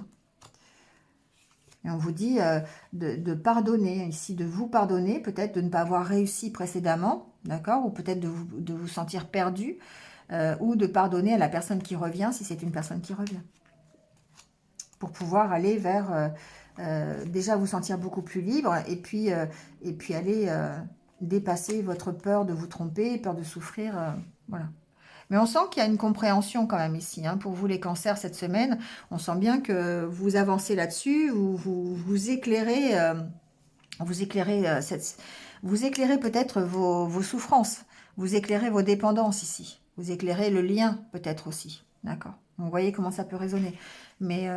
Et on vous dit de pardonner, ici de vous pardonner, peut-être de ne pas avoir réussi précédemment, d'accord, ou peut-être de vous sentir perdu, ou de pardonner à la personne qui revient, si c'est une personne qui revient, pour pouvoir aller vers, déjà vous sentir beaucoup plus libre, et puis aller dépasser votre peur de vous tromper, peur de souffrir, voilà. Mais on sent qu'il y a une compréhension quand même ici, hein, pour vous les cancers cette semaine. On sent bien que vous avancez là-dessus, vous éclairez, vous éclairez peut-être vos souffrances, vous éclairez vos dépendances ici, vous éclairez le lien peut-être aussi, d'accord? Vous voyez comment ça peut résonner. Mais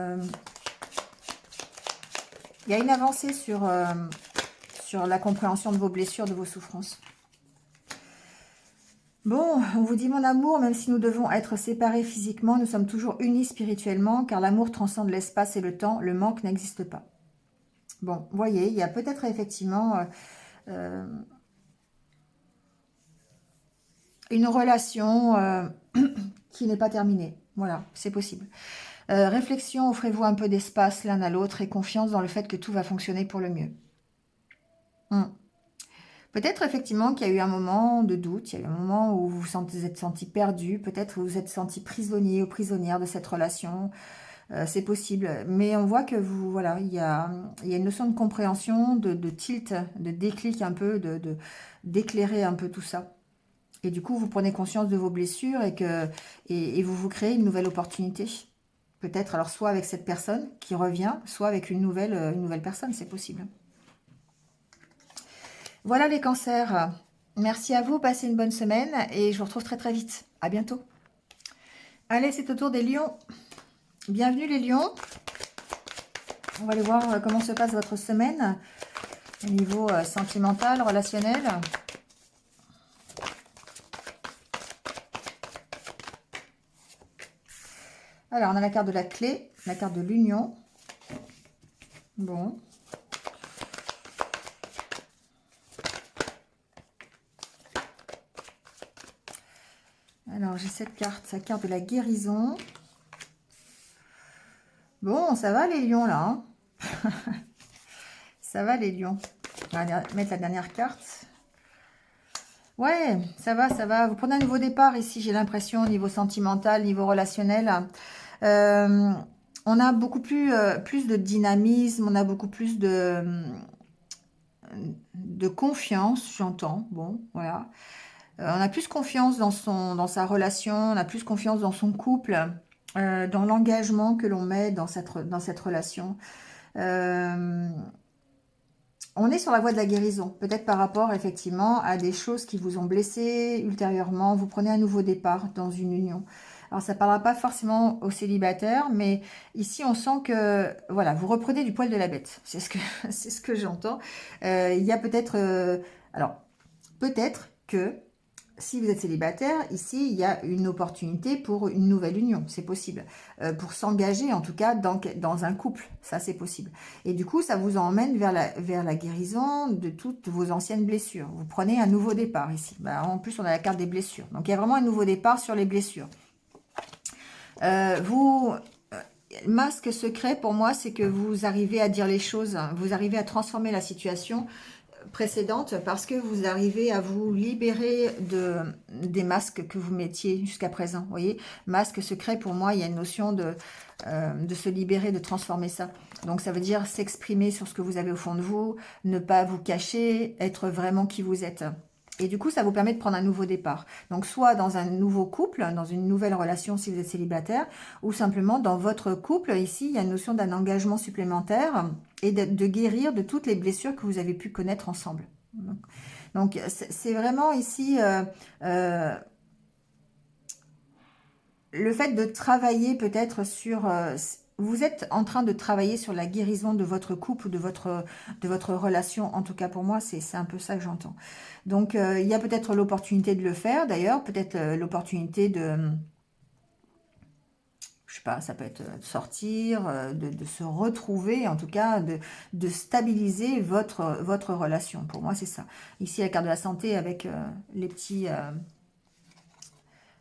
il y a une avancée sur la compréhension de vos blessures, de vos souffrances. Bon, on vous dit mon amour, même si nous devons être séparés physiquement, nous sommes toujours unis spirituellement, car l'amour transcende l'espace et le temps, le manque n'existe pas. Bon, vous voyez, il y a peut-être effectivement une relation qui n'est pas terminée. Voilà, c'est possible. Réflexion, offrez-vous un peu d'espace l'un à l'autre et confiance dans le fait que tout va fonctionner pour le mieux. Peut-être effectivement qu'il y a eu un moment de doute, il y a eu un moment où vous vous êtes senti perdu, peut-être vous vous êtes senti prisonnier ou prisonnière de cette relation, c'est possible. Mais on voit que vous, voilà, il y a une notion de compréhension, de tilt, de déclic un peu, d'éclairer un peu tout ça. Et du coup, vous prenez conscience de vos blessures et vous vous créez une nouvelle opportunité. Peut-être alors soit avec cette personne qui revient, soit avec une nouvelle personne, c'est possible. Voilà les cancers. Merci à vous, passez une bonne semaine et je vous retrouve très très vite. À bientôt. Allez, c'est au tour des lions. Bienvenue les lions. On va aller voir comment se passe votre semaine au niveau sentimental, relationnel. Alors, on a la carte de la clé, la carte de l'union. Bon. Alors, j'ai cette carte, la carte de la guérison. Bon, ça va les lions là. Hein. Ça va les lions. On va mettre la dernière carte. Ouais, ça va, ça va. Vous prenez un nouveau départ ici, j'ai l'impression, au niveau sentimental, niveau relationnel. On a beaucoup plus de dynamisme, on a beaucoup plus de confiance, j'entends. Bon, voilà. On a plus confiance dans sa relation, on a plus confiance dans son couple, dans l'engagement que l'on met dans cette relation. On est sur la voie de la guérison, peut-être par rapport effectivement à des choses qui vous ont blessé ultérieurement. Vous prenez un nouveau départ dans une union. Alors ça ne parlera pas forcément aux célibataires, mais ici on sent que voilà, vous reprenez du poil de la bête. C'est ce que c'est ce que j'entends. Il y a peut-être alors peut-être que si vous êtes célibataire, ici, il y a une opportunité pour une nouvelle union, c'est possible. Pour s'engager, en tout cas, dans un couple, ça c'est possible. Et du coup, ça vous emmène vers la guérison de toutes vos anciennes blessures. Vous prenez un nouveau départ ici. Bah, en plus, on a la carte des blessures. Donc, il y a vraiment un nouveau départ sur les blessures. Masque secret, pour moi, c'est que vous arrivez à dire les choses, hein. Vous arrivez à transformer la situation précédente parce que vous arrivez à vous libérer des masques que vous mettiez jusqu'à présent. Vous voyez, masque secret, pour moi, il y a une notion de se libérer, de transformer ça. Donc, ça veut dire s'exprimer sur ce que vous avez au fond de vous, ne pas vous cacher, être vraiment qui vous êtes. Et du coup, ça vous permet de prendre un nouveau départ. Donc, soit dans un nouveau couple, dans une nouvelle relation si vous êtes célibataire, ou simplement dans votre couple. Ici, il y a une notion d'un engagement supplémentaire et de guérir de toutes les blessures que vous avez pu connaître ensemble. Donc, c'est vraiment ici le fait de travailler peut-être sur... vous êtes en train de travailler sur la guérison de votre couple ou de votre relation. En tout cas, pour moi, c'est un peu ça que j'entends. Donc, il y a peut-être l'opportunité de le faire. D'ailleurs, peut-être l'opportunité de... Je sais pas, ça peut être de sortir, de se retrouver, en tout cas, de stabiliser votre relation. Pour moi, c'est ça. Ici, la carte de la santé avec les petits...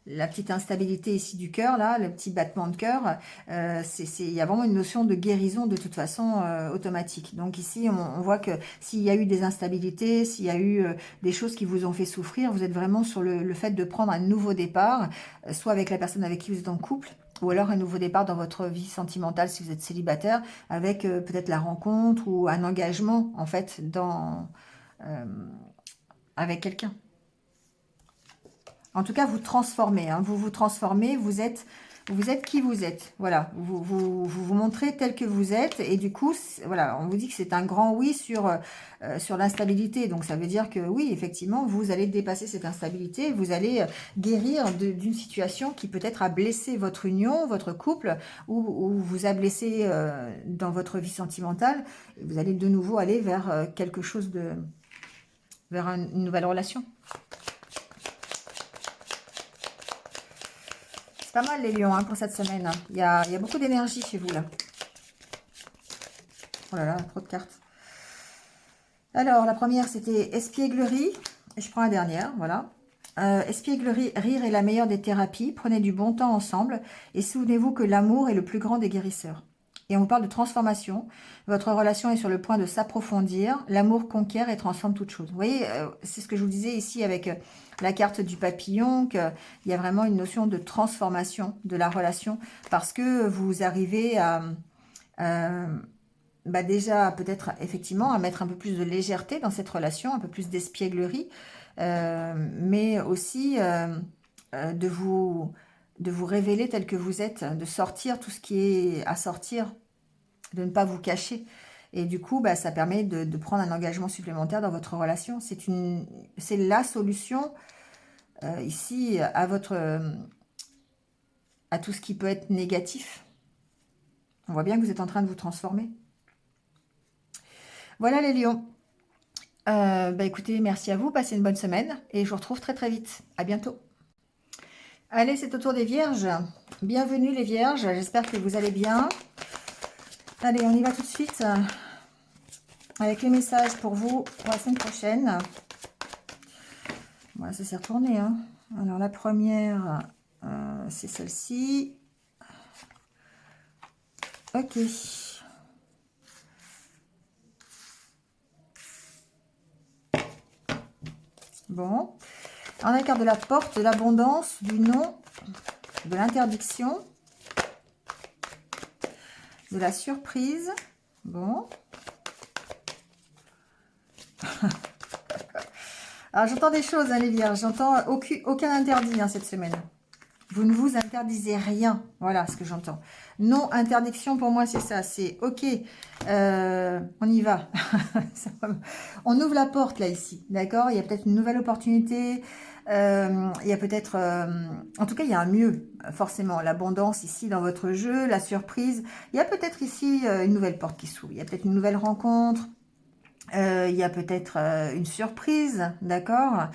la petite instabilité ici du cœur, là, le petit battement de cœur, il y a vraiment une notion de guérison de toute façon automatique. Donc ici, on voit que s'il y a eu des instabilités, s'il y a eu des choses qui vous ont fait souffrir, vous êtes vraiment sur le fait de prendre un nouveau départ, soit avec la personne avec qui vous êtes en couple, ou alors un nouveau départ dans votre vie sentimentale si vous êtes célibataire, avec peut-être la rencontre ou un engagement, en fait, avec quelqu'un. En tout cas, vous transformez, hein, vous vous transformez, vous êtes qui vous êtes. Voilà, vous montrez tel que vous êtes. Et du coup, voilà, on vous dit que c'est un grand oui sur l'instabilité. Donc, ça veut dire que oui, effectivement, vous allez dépasser cette instabilité. Vous allez guérir d'une situation qui peut-être a blessé votre union, votre couple, ou vous a blessé dans votre vie sentimentale. Et vous allez de nouveau aller vers quelque chose vers une nouvelle relation. Pas mal les lions hein, pour cette semaine. Il y a beaucoup d'énergie chez vous là. Oh là là, trop de cartes. Alors, la première, c'était espièglerie. Je prends la dernière, voilà. Espièglerie, rire est la meilleure des thérapies. Prenez du bon temps ensemble. Et souvenez-vous que l'amour est le plus grand des guérisseurs. Et on vous parle de transformation. Votre relation est sur le point de s'approfondir. L'amour conquiert et transforme toute chose. Vous voyez, c'est ce que je vous disais ici avec la carte du papillon, qu'il y a vraiment une notion de transformation de la relation. Parce que vous arrivez à... déjà, peut-être effectivement, à mettre un peu plus de légèreté dans cette relation, un peu plus d'espièglerie, mais aussi de vous révéler tel que vous êtes, de sortir tout ce qui est à sortir, de ne pas vous cacher. Et du coup, ça permet de prendre un engagement supplémentaire dans votre relation. C'est la solution ici à tout ce qui peut être négatif. On voit bien que vous êtes en train de vous transformer. Voilà les lions. Écoutez, merci à vous, passez une bonne semaine et je vous retrouve très très vite. À bientôt. Allez, c'est au tour des vierges. Bienvenue les vierges, j'espère que vous allez bien. Allez, on y va tout de suite avec les messages pour vous pour la semaine prochaine. Voilà, ça s'est retourné. Hein. Alors la première, c'est celle-ci. Ok. Bon. On a la carte de la porte, de l'abondance, du non, de l'interdiction, de la surprise. Bon. Alors, j'entends des choses, hein, les vierges. J'entends aucun interdit hein, cette semaine. Vous ne vous interdisez rien. Voilà ce que j'entends. Non, interdiction, pour moi, c'est ça. C'est OK, on y va. On ouvre la porte, là, ici. D'accord? Il y a peut-être une nouvelle opportunité. Il y a peut-être... en tout cas, il y a un mieux, forcément. L'abondance, ici, dans votre jeu. La surprise. Il y a peut-être ici une nouvelle porte qui s'ouvre. Il y a peut-être une nouvelle rencontre. Il y a peut-être une surprise, d'accord,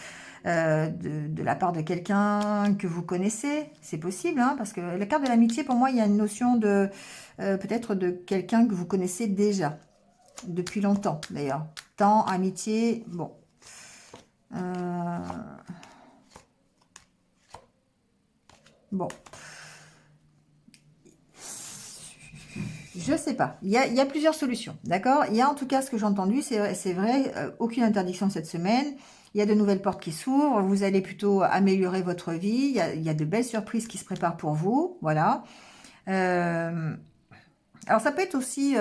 de la part de quelqu'un que vous connaissez. C'est possible, hein, parce que la carte de l'amitié, pour moi, il y a une notion de peut-être de quelqu'un que vous connaissez déjà, depuis longtemps d'ailleurs. Temps, amitié, bon. Bon. Je sais pas. Il y a plusieurs solutions, d'accord? Il y a en tout cas ce que j'ai entendu, c'est vrai, aucune interdiction cette semaine. Il y a de nouvelles portes qui s'ouvrent. Vous allez plutôt améliorer votre vie. Il y a de belles surprises qui se préparent pour vous. Voilà. Alors ça peut être aussi...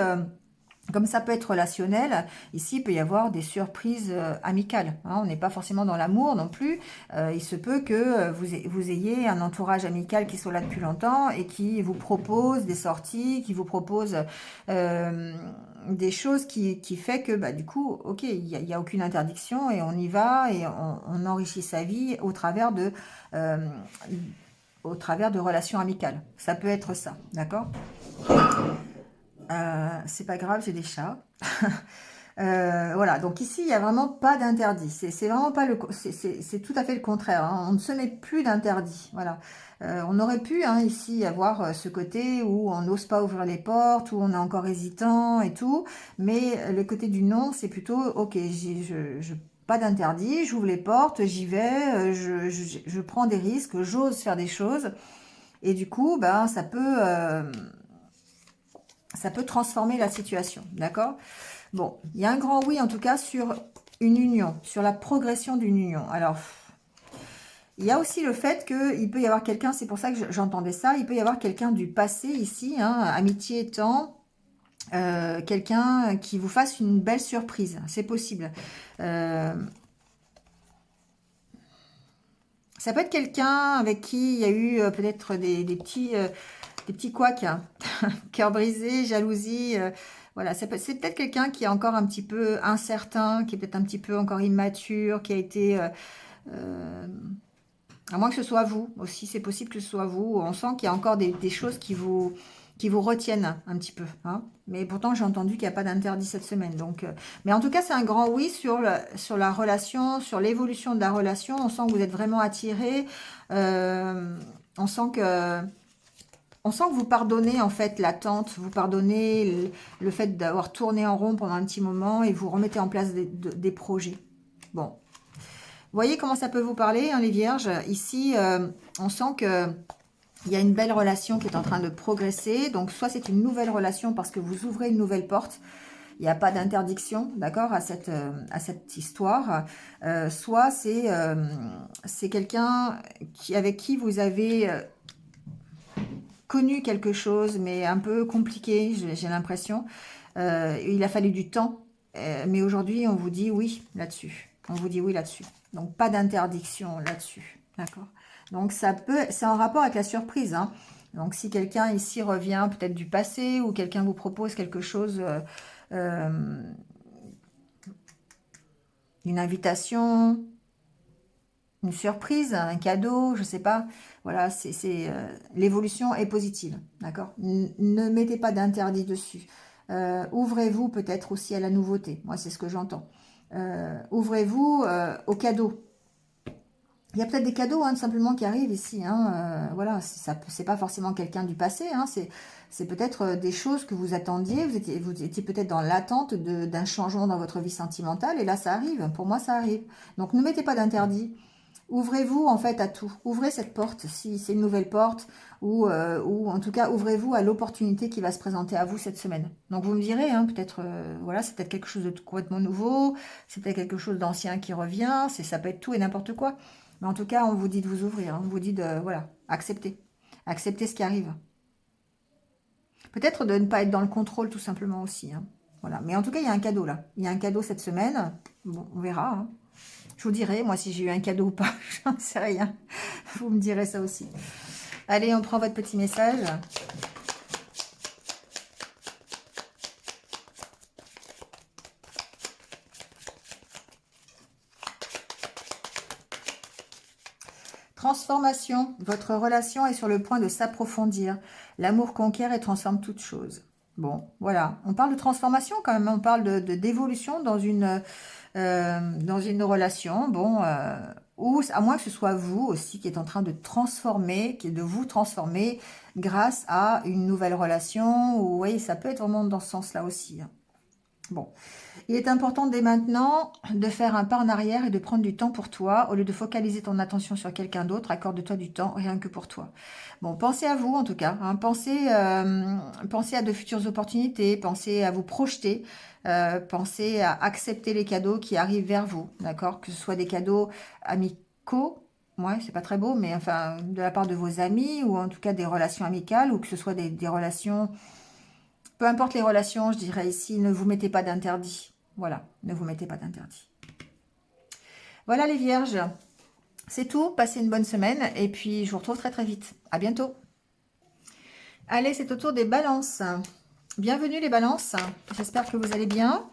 comme ça peut être relationnel, ici il peut y avoir des surprises amicales. Hein, on n'est pas forcément dans l'amour non plus. Il se peut que vous ayez un entourage amical qui soit là depuis longtemps et qui vous propose des sorties, qui vous propose des choses qui fait que du coup, ok, il y a aucune interdiction et on y va et on enrichit sa vie au travers de relations amicales. Ça peut être ça, d'accord? C'est pas grave, j'ai des chats. Voilà, donc ici, il n'y a vraiment pas d'interdit. C'est vraiment pas c'est tout à fait le contraire. Hein. On ne se met plus d'interdit. Voilà. On aurait pu hein, ici avoir ce côté où on n'ose pas ouvrir les portes, où on est encore hésitant et tout. Mais le côté du non, c'est plutôt, ok, pas d'interdit, j'ouvre les portes, j'y vais, je prends des risques, j'ose faire des choses. Et du coup, ça peut transformer la situation, d'accord? Bon, il y a un grand oui en tout cas sur une union, sur la progression d'une union. Alors, il y a aussi le fait qu'il peut y avoir quelqu'un, c'est pour ça que j'entendais ça, il peut y avoir quelqu'un du passé ici, hein, amitié étant, quelqu'un qui vous fasse une belle surprise, c'est possible. Ça peut être quelqu'un avec qui il y a eu peut-être des petits couacs, hein. Cœur brisé, jalousie. Voilà, c'est peut-être quelqu'un qui est encore un petit peu incertain, qui est peut-être un petit peu encore immature, qui a été... euh, à moins que ce soit vous aussi, c'est possible que ce soit vous. On sent qu'il y a encore des choses qui vous retiennent un petit peu, hein. Mais pourtant, j'ai entendu qu'il n'y a pas d'interdit cette semaine. Donc, mais en tout cas, c'est un grand oui sur la relation, sur l'évolution de la relation. On sent que vous êtes vraiment attirés. Euh, on sent que vous pardonnez en fait l'attente, vous pardonnez le fait d'avoir tourné en rond pendant un petit moment et vous remettez en place des projets. Bon, vous voyez comment ça peut vous parler, hein, les vierges. Ici, on sent que il y a une belle relation qui est en train de progresser. Donc, soit c'est une nouvelle relation parce que vous ouvrez une nouvelle porte. Il n'y a pas d'interdiction, d'accord, à cette histoire. Soit c'est quelqu'un avec qui vous avez connu quelque chose, mais un peu compliqué, j'ai l'impression. Il a fallu du temps. Mais aujourd'hui, on vous dit oui là-dessus. On vous dit oui là-dessus. Donc, pas d'interdiction là-dessus. D'accord. Donc, c'est en rapport avec la surprise, hein. Donc, si quelqu'un ici revient peut-être du passé ou quelqu'un vous propose quelque chose, euh, une invitation, une surprise, un cadeau, je sais pas. Voilà, l'évolution est positive, d'accord. Ne mettez pas d'interdit dessus. Ouvrez-vous peut-être aussi à la nouveauté. Moi, c'est ce que j'entends. Ouvrez-vous aux cadeaux. Il y a peut-être des cadeaux, hein, tout simplement, qui arrivent ici, hein. Voilà, c'est pas forcément quelqu'un du passé, hein, c'est peut-être des choses que vous attendiez. Vous étiez peut-être dans l'attente d'un changement dans votre vie sentimentale, et là, ça arrive. Pour moi, ça arrive. Donc, ne mettez pas d'interdit. Ouvrez-vous en fait à tout. Ouvrez cette porte, si c'est une nouvelle porte, ou en tout cas, ouvrez-vous à l'opportunité qui va se présenter à vous cette semaine. Donc, vous me direz, hein, peut-être, voilà, c'est peut-être quelque chose de complètement nouveau, c'est peut-être quelque chose d'ancien qui revient, ça peut être tout et n'importe quoi. Mais en tout cas, on vous dit de vous ouvrir, hein. On vous dit de, voilà, accepter. Accepter ce qui arrive. Peut-être de ne pas être dans le contrôle tout simplement aussi, hein. Voilà. Mais en tout cas, il y a un cadeau là. Il y a un cadeau cette semaine. Bon, on verra, hein. Je vous dirai, moi, si j'ai eu un cadeau ou pas. J'en sais rien. Vous me direz ça aussi. Allez, on prend votre petit message. Transformation. Votre relation est sur le point de s'approfondir. L'amour conquiert et transforme toute chose. Bon, voilà. On parle de transformation quand même. On parle d'évolution dans une relation. Bon, ou à moins que ce soit vous aussi qui êtes en train de transformer, de vous transformer grâce à une nouvelle relation. Ou, vous voyez, ça peut être vraiment dans ce sens-là aussi, hein. Bon, il est important dès maintenant de faire un pas en arrière et de prendre du temps pour toi. Au lieu de focaliser ton attention sur quelqu'un d'autre, accorde-toi du temps rien que pour toi. Bon, pensez à vous en tout cas, hein. Pensez à de futures opportunités, pensez à vous projeter, pensez à accepter les cadeaux qui arrivent vers vous, d'accord? Que ce soit des cadeaux amicaux, ouais, c'est pas très beau, mais enfin, de la part de vos amis ou en tout cas des relations amicales ou que ce soit des relations... Peu importe les relations, je dirais ici, ne vous mettez pas d'interdit. Voilà, ne vous mettez pas d'interdit. Voilà les vierges, c'est tout. Passez une bonne semaine et puis je vous retrouve très très vite. À bientôt. Allez, c'est au tour des balances. Bienvenue les balances. J'espère que vous allez bien.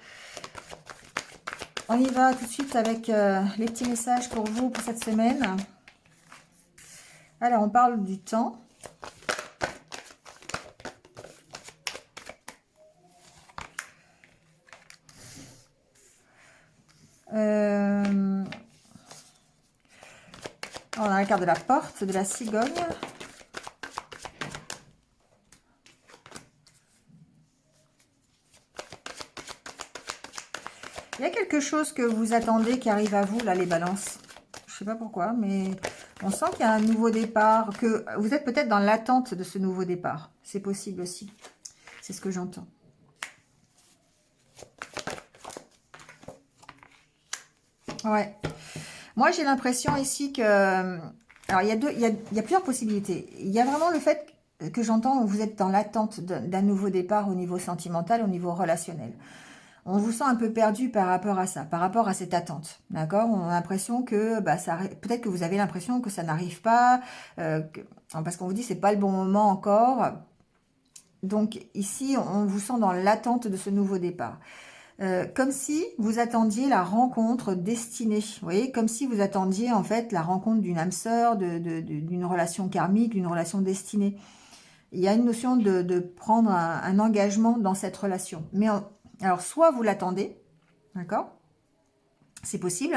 On y va tout de suite avec les petits messages pour vous pour cette semaine. Alors, on parle du temps. On a la carte de la porte, de la cigogne. Il y a quelque chose que vous attendez qui arrive à vous, là, les balances. Je ne sais pas pourquoi, mais on sent qu'il y a un nouveau départ, que vous êtes peut-être dans l'attente de ce nouveau départ. C'est possible aussi. C'est ce que j'entends. Ouais. Moi, j'ai l'impression ici que... Alors, il y a plusieurs possibilités. Il y a vraiment le fait que j'entends où vous êtes dans l'attente d'un nouveau départ au niveau sentimental, au niveau relationnel. on vous sent un peu perdu par rapport à ça, par rapport à cette attente, d'accord? On a l'impression que, bah, peut-être que vous avez l'impression que ça n'arrive pas, parce qu'on vous dit c'est pas le bon moment encore. Donc ici, on vous sent dans l'attente de ce nouveau départ. Comme si vous attendiez la rencontre destinée, vous voyez, comme si vous attendiez en fait la rencontre d'une âme sœur, d'une relation karmique, d'une relation destinée. Il y a une notion de prendre un engagement dans cette relation. Mais alors, soit vous l'attendez, d'accord? C'est possible.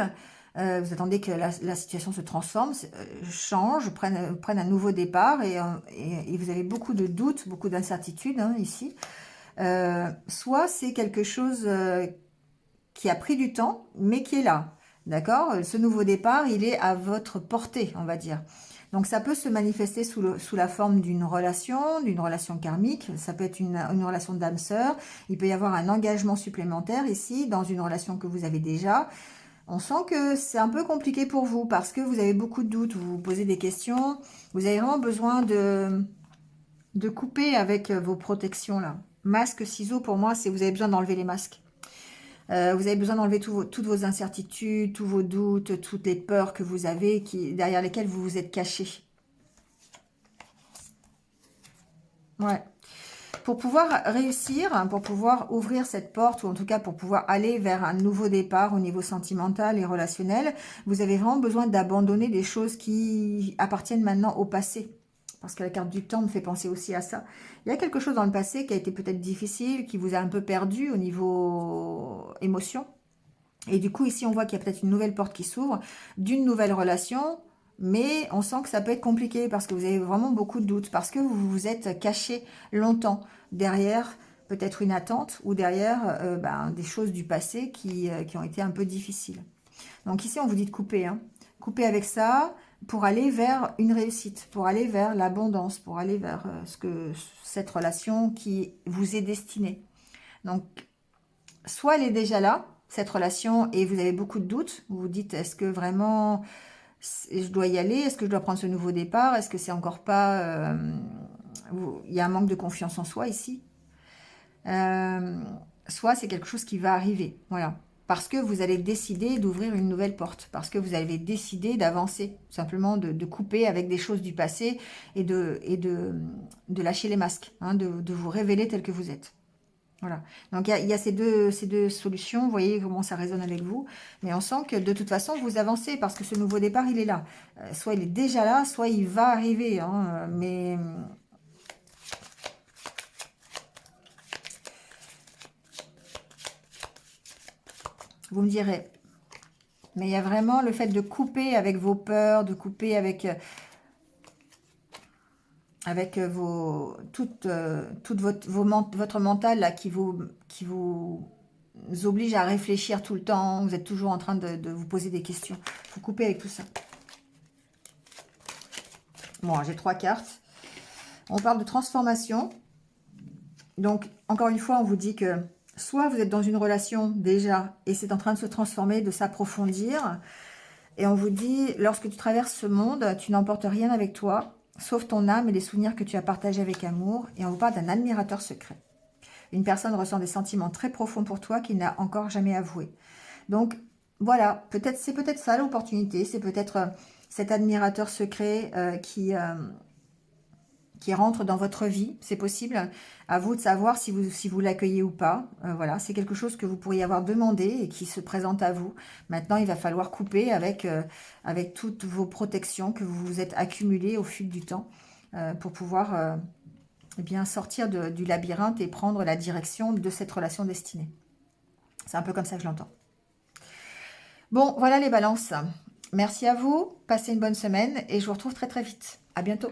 Vous attendez que la situation se transforme, change, prenne un nouveau départ et vous avez beaucoup de doutes, beaucoup d'incertitudes hein, ici. Soit c'est quelque chose qui a pris du temps, mais qui est là. D'accord? Ce nouveau départ, il est à votre portée, on va dire. Donc ça peut se manifester sous la forme d'une relation karmique, ça peut être une relation d'âme sœur, il peut y avoir un engagement supplémentaire ici, dans une relation que vous avez déjà. On sent que c'est un peu compliqué pour vous, parce que vous avez beaucoup de doutes, vous vous posez des questions, vous avez vraiment besoin de couper avec vos protections là. Masque, ciseaux, pour moi, c'est vous avez besoin d'enlever les masques. Vous avez besoin d'enlever toutes vos incertitudes, tous vos doutes, toutes les peurs que vous avez, derrière lesquelles vous vous êtes caché. Ouais. Pour pouvoir réussir, hein, pour pouvoir ouvrir cette porte, ou en tout cas pour pouvoir aller vers un nouveau départ au niveau sentimental et relationnel, vous avez vraiment besoin d'abandonner des choses qui appartiennent maintenant au passé. Parce que la carte du temps me fait penser aussi à ça. Il y a quelque chose dans le passé qui a été peut-être difficile, qui vous a un peu perdu au niveau émotion. Et du coup, ici, on voit qu'il y a peut-être une nouvelle porte qui s'ouvre, d'une nouvelle relation, mais on sent que ça peut être compliqué parce que vous avez vraiment beaucoup de doutes, parce que vous vous êtes caché longtemps derrière peut-être une attente ou derrière des choses du passé qui ont été un peu difficiles. Donc ici, on vous dit de couper, hein. Couper avec ça pour aller vers une réussite, pour aller vers l'abondance, pour aller vers cette relation qui vous est destinée. Donc, soit elle est déjà là, cette relation, et vous avez beaucoup de doutes. Vous vous dites, est-ce que vraiment je dois y aller? Est-ce que je dois prendre ce nouveau départ? Est-ce que c'est encore pas... il y a un manque de confiance en soi ici. Soit c'est quelque chose qui va arriver. Voilà. Parce que vous allez décider d'ouvrir une nouvelle porte. Parce que vous avez décidé d'avancer. Simplement de couper avec des choses du passé et de lâcher les masques. Hein, de vous révéler tel que vous êtes. Voilà. Donc, il y a ces deux solutions. Vous voyez comment ça résonne avec vous. Mais on sent que de toute façon, vous avancez parce que ce nouveau départ, il est là. Soit il est déjà là, soit il va arriver. Hein, mais vous me direz. Mais il y a vraiment le fait de couper avec vos peurs, de couper avec votre mental là, qui vous oblige à réfléchir tout le temps. Vous êtes toujours en train de vous poser des questions. Vous coupez avec tout ça. Bon, j'ai 3 cartes. On parle de transformation. Donc, encore une fois, on vous dit que soit vous êtes dans une relation déjà et c'est en train de se transformer, de s'approfondir. Et on vous dit, lorsque tu traverses ce monde, tu n'emportes rien avec toi, sauf ton âme et les souvenirs que tu as partagés avec amour. Et on vous parle d'un admirateur secret. Une personne ressent des sentiments très profonds pour toi qu'il n'a encore jamais avoués. Donc, voilà, c'est peut-être ça l'opportunité. C'est peut-être cet admirateur secret qui rentre dans votre vie, c'est possible. À vous de savoir si vous l'accueillez ou pas. Voilà, c'est quelque chose que vous pourriez avoir demandé et qui se présente à vous. Maintenant, il va falloir couper avec toutes vos protections que vous vous êtes accumulées au fil du temps pour pouvoir eh bien, sortir du labyrinthe et prendre la direction de cette relation destinée. C'est un peu comme ça que je l'entends. Bon, voilà les balances. Merci à vous, passez une bonne semaine et je vous retrouve très très vite. À bientôt.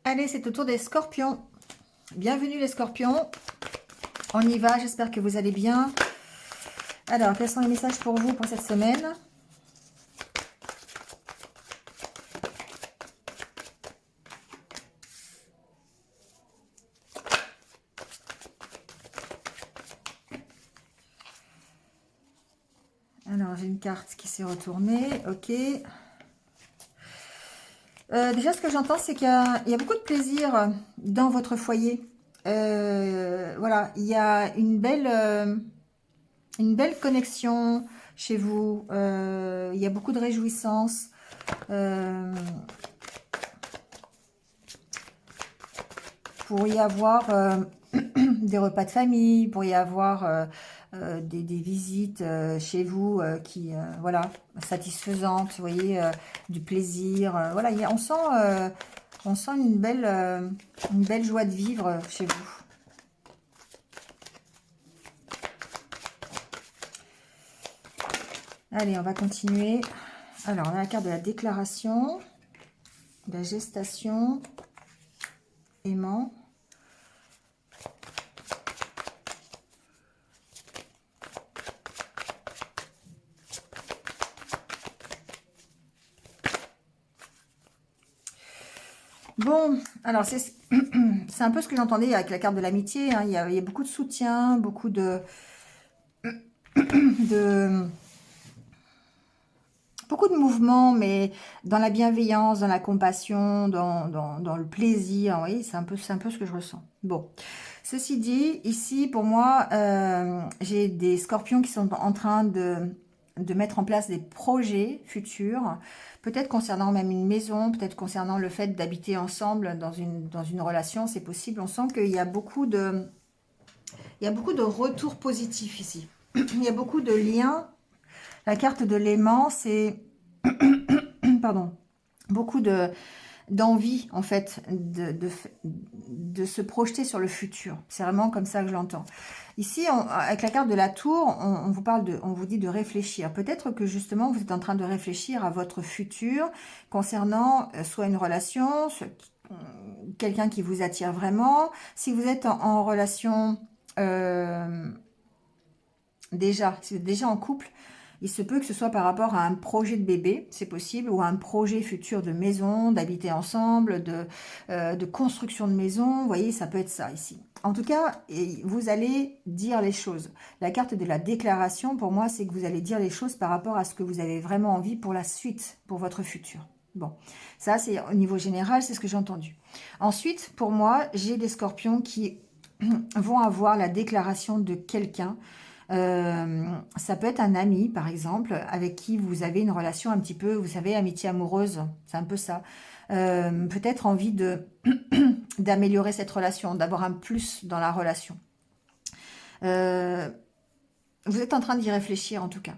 Allez, c'est au tour des scorpions. Bienvenue les scorpions. On y va, j'espère que vous allez bien. Alors, quels sont les messages pour vous pour cette semaine? Alors, j'ai une carte qui s'est retournée. Ok. Déjà, ce que j'entends, c'est qu'il y a beaucoup de plaisir dans votre foyer. voilà, il y a une belle connexion chez vous. Il y a beaucoup de réjouissance. Pour y avoir des repas de famille, pour y avoir des visites chez vous qui, voilà, satisfaisantes, vous voyez, du plaisir. Voilà, on sent une belle joie de vivre chez vous. Allez, on va continuer. Alors, on a la carte de la déclaration, de la gestation, aimant. Bon, alors c'est un peu ce que j'entendais avec la carte de l'amitié. Hein. Il y a beaucoup de soutien, beaucoup de beaucoup de mouvements, mais dans la bienveillance, dans la compassion, dans le plaisir. Oui, c'est un peu ce que je ressens. Bon, ceci dit, ici, pour moi, j'ai des scorpions qui sont en train de mettre en place des projets futurs, peut-être concernant même une maison, peut-être concernant le fait d'habiter ensemble dans une relation, c'est possible. On sent qu'il y a il y a beaucoup de retours positifs ici. Il y a beaucoup de liens. La carte de l'aimant, c'est pardon, beaucoup d'envie en fait de se projeter sur le futur. C'est vraiment comme ça que je l'entends. Ici, avec la carte de la tour, on vous dit de réfléchir. Peut-être que justement, vous êtes en train de réfléchir à votre futur concernant soit une relation, quelqu'un qui vous attire vraiment. Si vous êtes en relation déjà, si vous êtes déjà en couple, il se peut que ce soit par rapport à un projet de bébé, c'est possible, ou à un projet futur de maison, d'habiter ensemble, de construction de maison. Vous voyez, ça peut être ça ici. En tout cas, vous allez dire les choses. La carte de la déclaration, pour moi, c'est que vous allez dire les choses par rapport à ce que vous avez vraiment envie pour la suite, pour votre futur. Bon, ça, c'est au niveau général, c'est ce que j'ai entendu. Ensuite, pour moi, j'ai des scorpions qui vont avoir la déclaration de quelqu'un. Ça peut être un ami, par exemple, avec qui vous avez une relation un petit peu, vous savez, amitié amoureuse, c'est un peu ça. Peut-être envie d'améliorer cette relation, d'avoir un plus dans la relation. Vous êtes en train d'y réfléchir, en tout cas.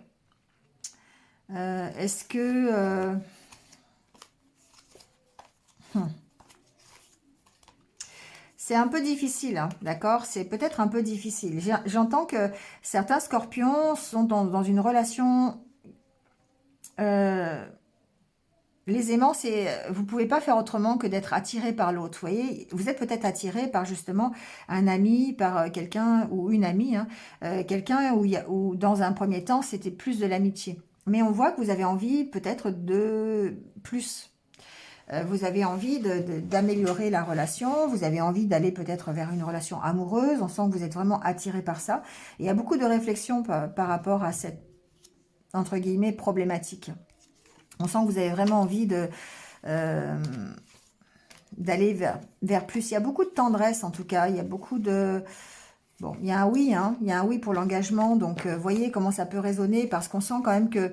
Est-ce que... C'est un peu difficile, hein, d'accord? C'est peut-être un peu difficile. J'entends que certains scorpions sont dans une relation... les aimants, vous pouvez pas faire autrement que d'être attiré par l'autre. Vous voyez, vous êtes peut-être attiré par justement un ami, par quelqu'un ou une amie, hein, quelqu'un où dans un premier temps, c'était plus de l'amitié. Mais on voit que vous avez envie peut-être de plus. Vous avez envie d'améliorer la relation, vous avez envie d'aller peut-être vers une relation amoureuse, on sent que vous êtes vraiment attiré par ça. Et il y a beaucoup de réflexions par rapport à cette, entre guillemets, problématique. On sent que vous avez vraiment envie d'aller vers plus. Il y a beaucoup de tendresse en tout cas, il y a beaucoup de... Bon, il y a un oui, hein, il y a un oui pour l'engagement, donc voyez comment ça peut résonner, parce qu'on sent quand même que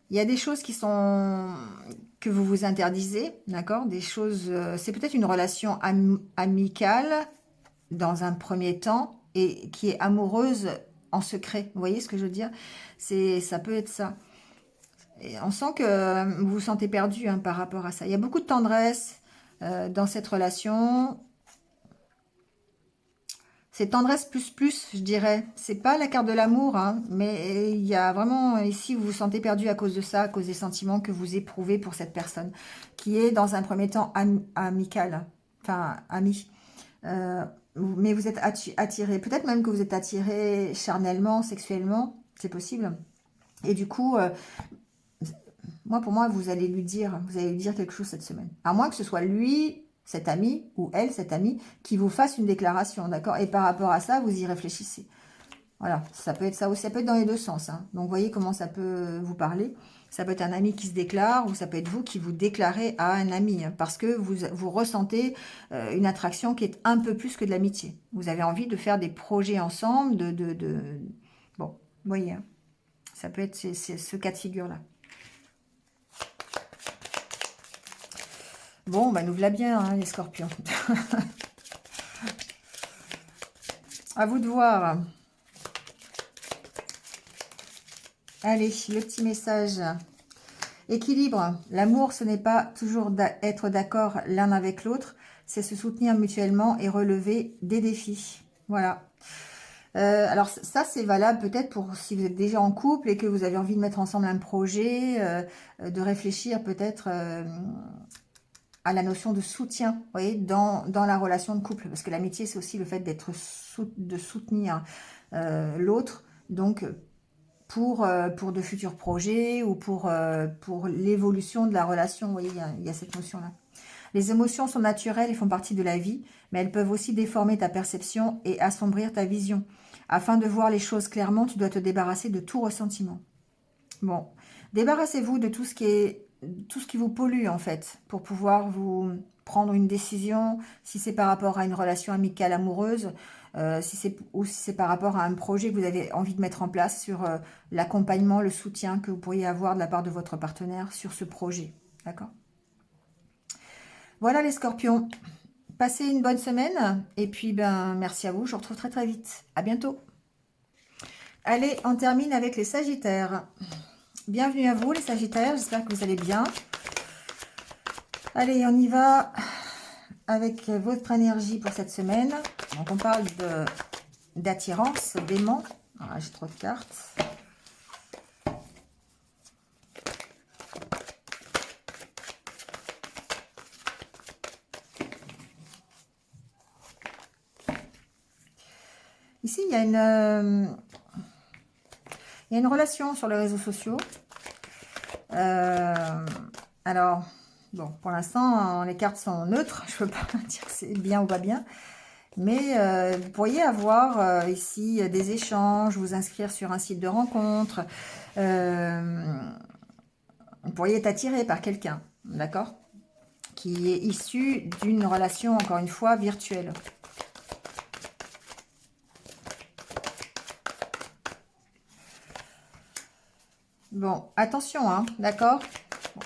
il y a des choses que vous vous interdisez, d'accord? Des choses, c'est peut-être une relation amicale dans un premier temps et qui est amoureuse en secret. Vous voyez ce que je veux dire? Ça peut être ça. Et on sent que vous vous sentez perdu hein, par rapport à ça. Il y a beaucoup de tendresse dans cette relation. C'est tendresse plus, je dirais. C'est pas la carte de l'amour, hein, mais il y a vraiment, ici, vous vous sentez perdu à cause de ça, à cause des sentiments que vous éprouvez pour cette personne, qui est dans un premier temps amicale, enfin, ami. Mais vous êtes attiré, peut-être même que vous êtes attiré charnellement, sexuellement, c'est possible. Et du coup, pour moi, vous allez lui dire quelque chose cette semaine. À moins que ce soit lui, cet ami, ou elle, cette amie, qui vous fasse une déclaration, d'accord? Et par rapport à ça, vous y réfléchissez. Voilà, ça peut être ça aussi, ça peut être dans les deux sens, hein. Donc, vous voyez comment ça peut vous parler. Ça peut être un ami qui se déclare ou ça peut être vous qui vous déclarez à un ami, hein, parce que vous ressentez une attraction qui est un peu plus que de l'amitié. Vous avez envie de faire des projets ensemble, Bon, vous voyez, hein, ça peut être c'est ce cas de figure-là. Bon, bah nous voilà bien, hein, les scorpions. À vous de voir. Allez, le petit message. Équilibre. L'amour, ce n'est pas toujours être d'accord l'un avec l'autre, c'est se soutenir mutuellement et relever des défis. Voilà. Alors ça, c'est valable peut-être pour si vous êtes déjà en couple et que vous avez envie de mettre ensemble un projet, de réfléchir peut-être à la notion de soutien, vous voyez, dans la relation de couple. Parce que l'amitié, c'est aussi le fait de soutenir l'autre. Donc, pour de futurs projets ou pour l'évolution de la relation. Vous voyez, il y a cette notion-là. Les émotions sont naturelles et font partie de la vie, mais elles peuvent aussi déformer ta perception et assombrir ta vision. Afin de voir les choses clairement, tu dois te débarrasser de tout ressentiment. Bon, débarrassez-vous de tout ce qui vous pollue en fait, pour pouvoir vous prendre une décision, si c'est par rapport à une relation amicale amoureuse, si c'est par rapport à un projet que vous avez envie de mettre en place sur l'accompagnement, le soutien que vous pourriez avoir de la part de votre partenaire sur ce projet. D'accord? Voilà les scorpions. Passez une bonne semaine et puis ben merci à vous, je vous retrouve très très vite. À bientôt. Allez, on termine avec les sagittaires. Bienvenue à vous les sagittaires, j'espère que vous allez bien. Allez, on y va avec votre énergie pour cette semaine. Donc on parle d'attirance, d'aimant. Ah, j'ai trop de cartes. Ici, il y a une relation sur les réseaux sociaux. Alors, bon, pour l'instant, les cartes sont neutres. Je ne peux pas dire que c'est bien ou pas bien. Mais vous pourriez avoir ici des échanges, vous inscrire sur un site de rencontre. Vous pourriez être attiré par quelqu'un, d'accord? Qui est issu d'une relation, encore une fois, virtuelle. Bon, attention, hein, d'accord? Bon,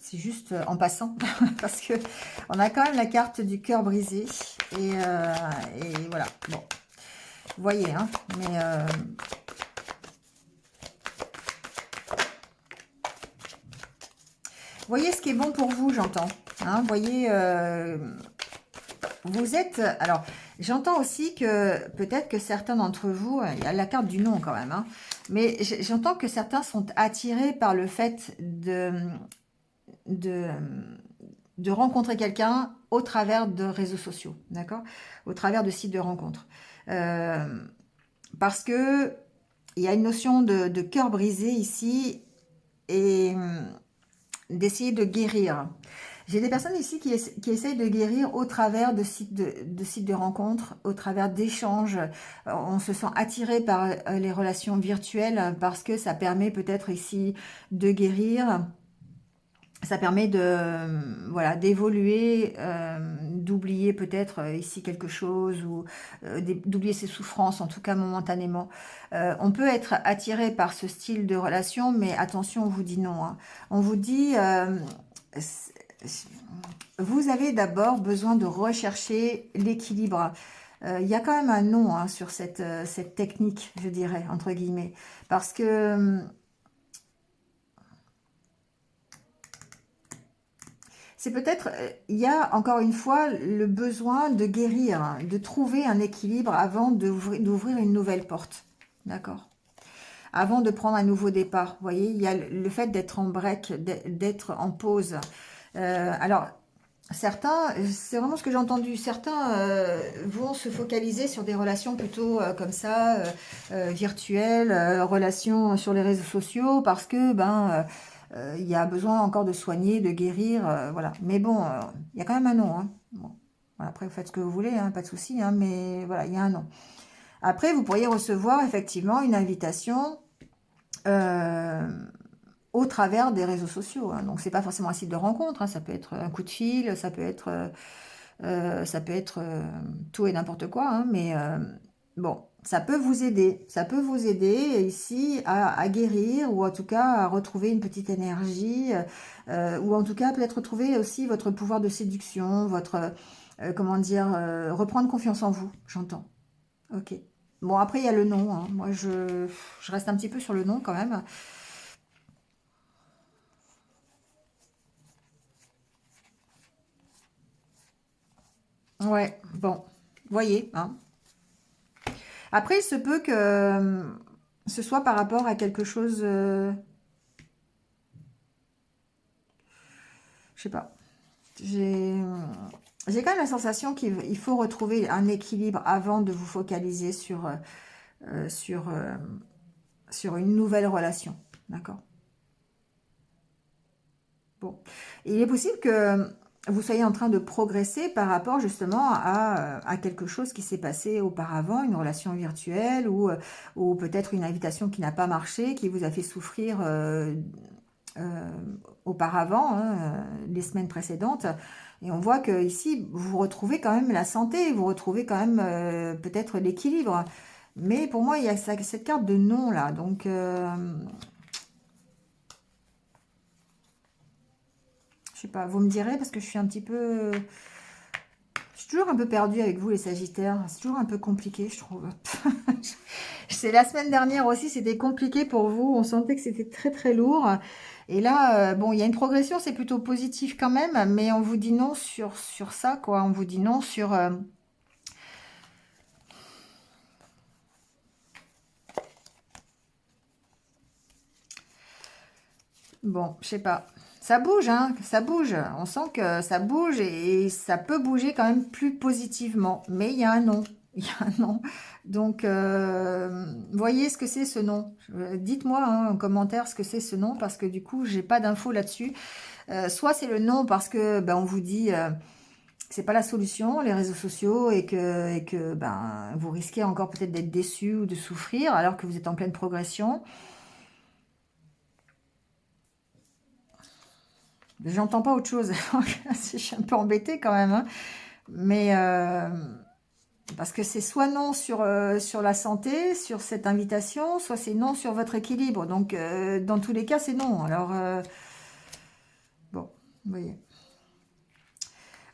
c'est juste en passant, parce que on a quand même la carte du cœur brisé. Et voilà, bon. Vous voyez, hein, mais... voyez ce qui est bon pour vous, j'entends. Hein, voyez, vous êtes... Alors, j'entends aussi que peut-être que certains d'entre vous... Il y a la carte du non quand même, hein, mais j'entends que certains sont attirés par le fait de rencontrer quelqu'un au travers de réseaux sociaux, d'accord? Au travers de sites de rencontres. Parce que il y a une notion de cœur brisé ici et d'essayer de guérir. J'ai des personnes ici qui essayent de guérir au travers de sites de rencontres, au travers d'échanges. On se sent attiré par les relations virtuelles parce que ça permet peut-être ici de guérir. Ça permet voilà, d'évoluer, d'oublier peut-être ici quelque chose ou d'oublier ses souffrances, en tout cas momentanément. On peut être attiré par ce style de relation, mais attention, on vous dit non, hein. On vous dit, vous avez d'abord besoin de rechercher l'équilibre. Il y a quand même un non, hein, sur cette technique, je dirais, entre guillemets. Parce que... c'est peut-être, il y a encore une fois le besoin de guérir, hein, de trouver un équilibre avant d'ouvrir une nouvelle porte. D'accord? Avant de prendre un nouveau départ. Vous voyez, il y a le fait d'être en break, d'être en pause. Alors, certains, c'est vraiment ce que j'ai entendu, certains vont se focaliser sur des relations plutôt comme ça, virtuelles, relations sur les réseaux sociaux, parce que il y a besoin encore de soigner, de guérir, voilà. Mais bon, il y a quand même un non, hein. Bon. Voilà, après, vous faites ce que vous voulez, hein, pas de souci, hein, mais voilà, il y a un non. Après, vous pourriez recevoir effectivement une invitation euh, au travers des réseaux sociaux, hein. Donc, c'est pas forcément un site de rencontre, hein. Ça peut être un coup de fil, ça peut être tout et n'importe quoi, hein. Mais bon, ça peut vous aider. Ça peut vous aider ici à guérir ou en tout cas à retrouver une petite énergie ou en tout cas peut-être retrouver aussi votre pouvoir de séduction, votre, comment dire, reprendre confiance en vous, j'entends. Ok. Bon, après, il y a le nom, hein. Moi, je reste un petit peu sur le nom quand même. Ouais, bon, voyez, hein. Après, il se peut que ce soit par rapport à quelque chose, je sais pas. J'ai j'ai quand même la sensation qu'il faut retrouver un équilibre avant de vous focaliser euh, sur, euh, sur une nouvelle relation. D'accord? Bon. Il est possible que vous soyez en train de progresser par rapport justement à quelque chose qui s'est passé auparavant, une relation virtuelle ou peut-être une invitation qui n'a pas marché, qui vous a fait souffrir euh, auparavant, hein, les semaines précédentes. Et on voit que ici, vous retrouvez quand même la santé, vous retrouvez quand même peut-être l'équilibre. Mais pour moi, il y a cette carte de non là. Donc, je sais pas, vous me direz parce que je suis un petit peu... Je suis toujours un peu perdue avec vous les Sagittaires. C'est toujours un peu compliqué, je trouve. C'est la semaine dernière aussi, c'était compliqué pour vous. On sentait que c'était très très lourd. Et là, bon, il y a une progression, c'est plutôt positif quand même, mais on vous dit non sur ça, quoi. On vous dit non sur... bon, je sais pas. Ça bouge, hein, ça bouge. On sent que ça bouge et ça peut bouger quand même plus positivement. Mais il y a un non. Il y a un non. Donc, voyez ce que c'est ce nom. Dites-moi hein, en commentaire ce que c'est ce nom parce que du coup, j'ai pas d'infos là-dessus. Soit c'est le non parce que ben, on vous dit que c'est pas la solution, les réseaux sociaux, et que ben, vous risquez encore peut-être d'être déçu ou de souffrir alors que vous êtes en pleine progression. J'entends pas autre chose. Je suis un peu embêtée quand même, hein. Mais parce que c'est soit non sur la santé, sur cette invitation, soit c'est non sur votre équilibre. Donc, dans tous les cas, c'est non. Alors, bon, vous voyez.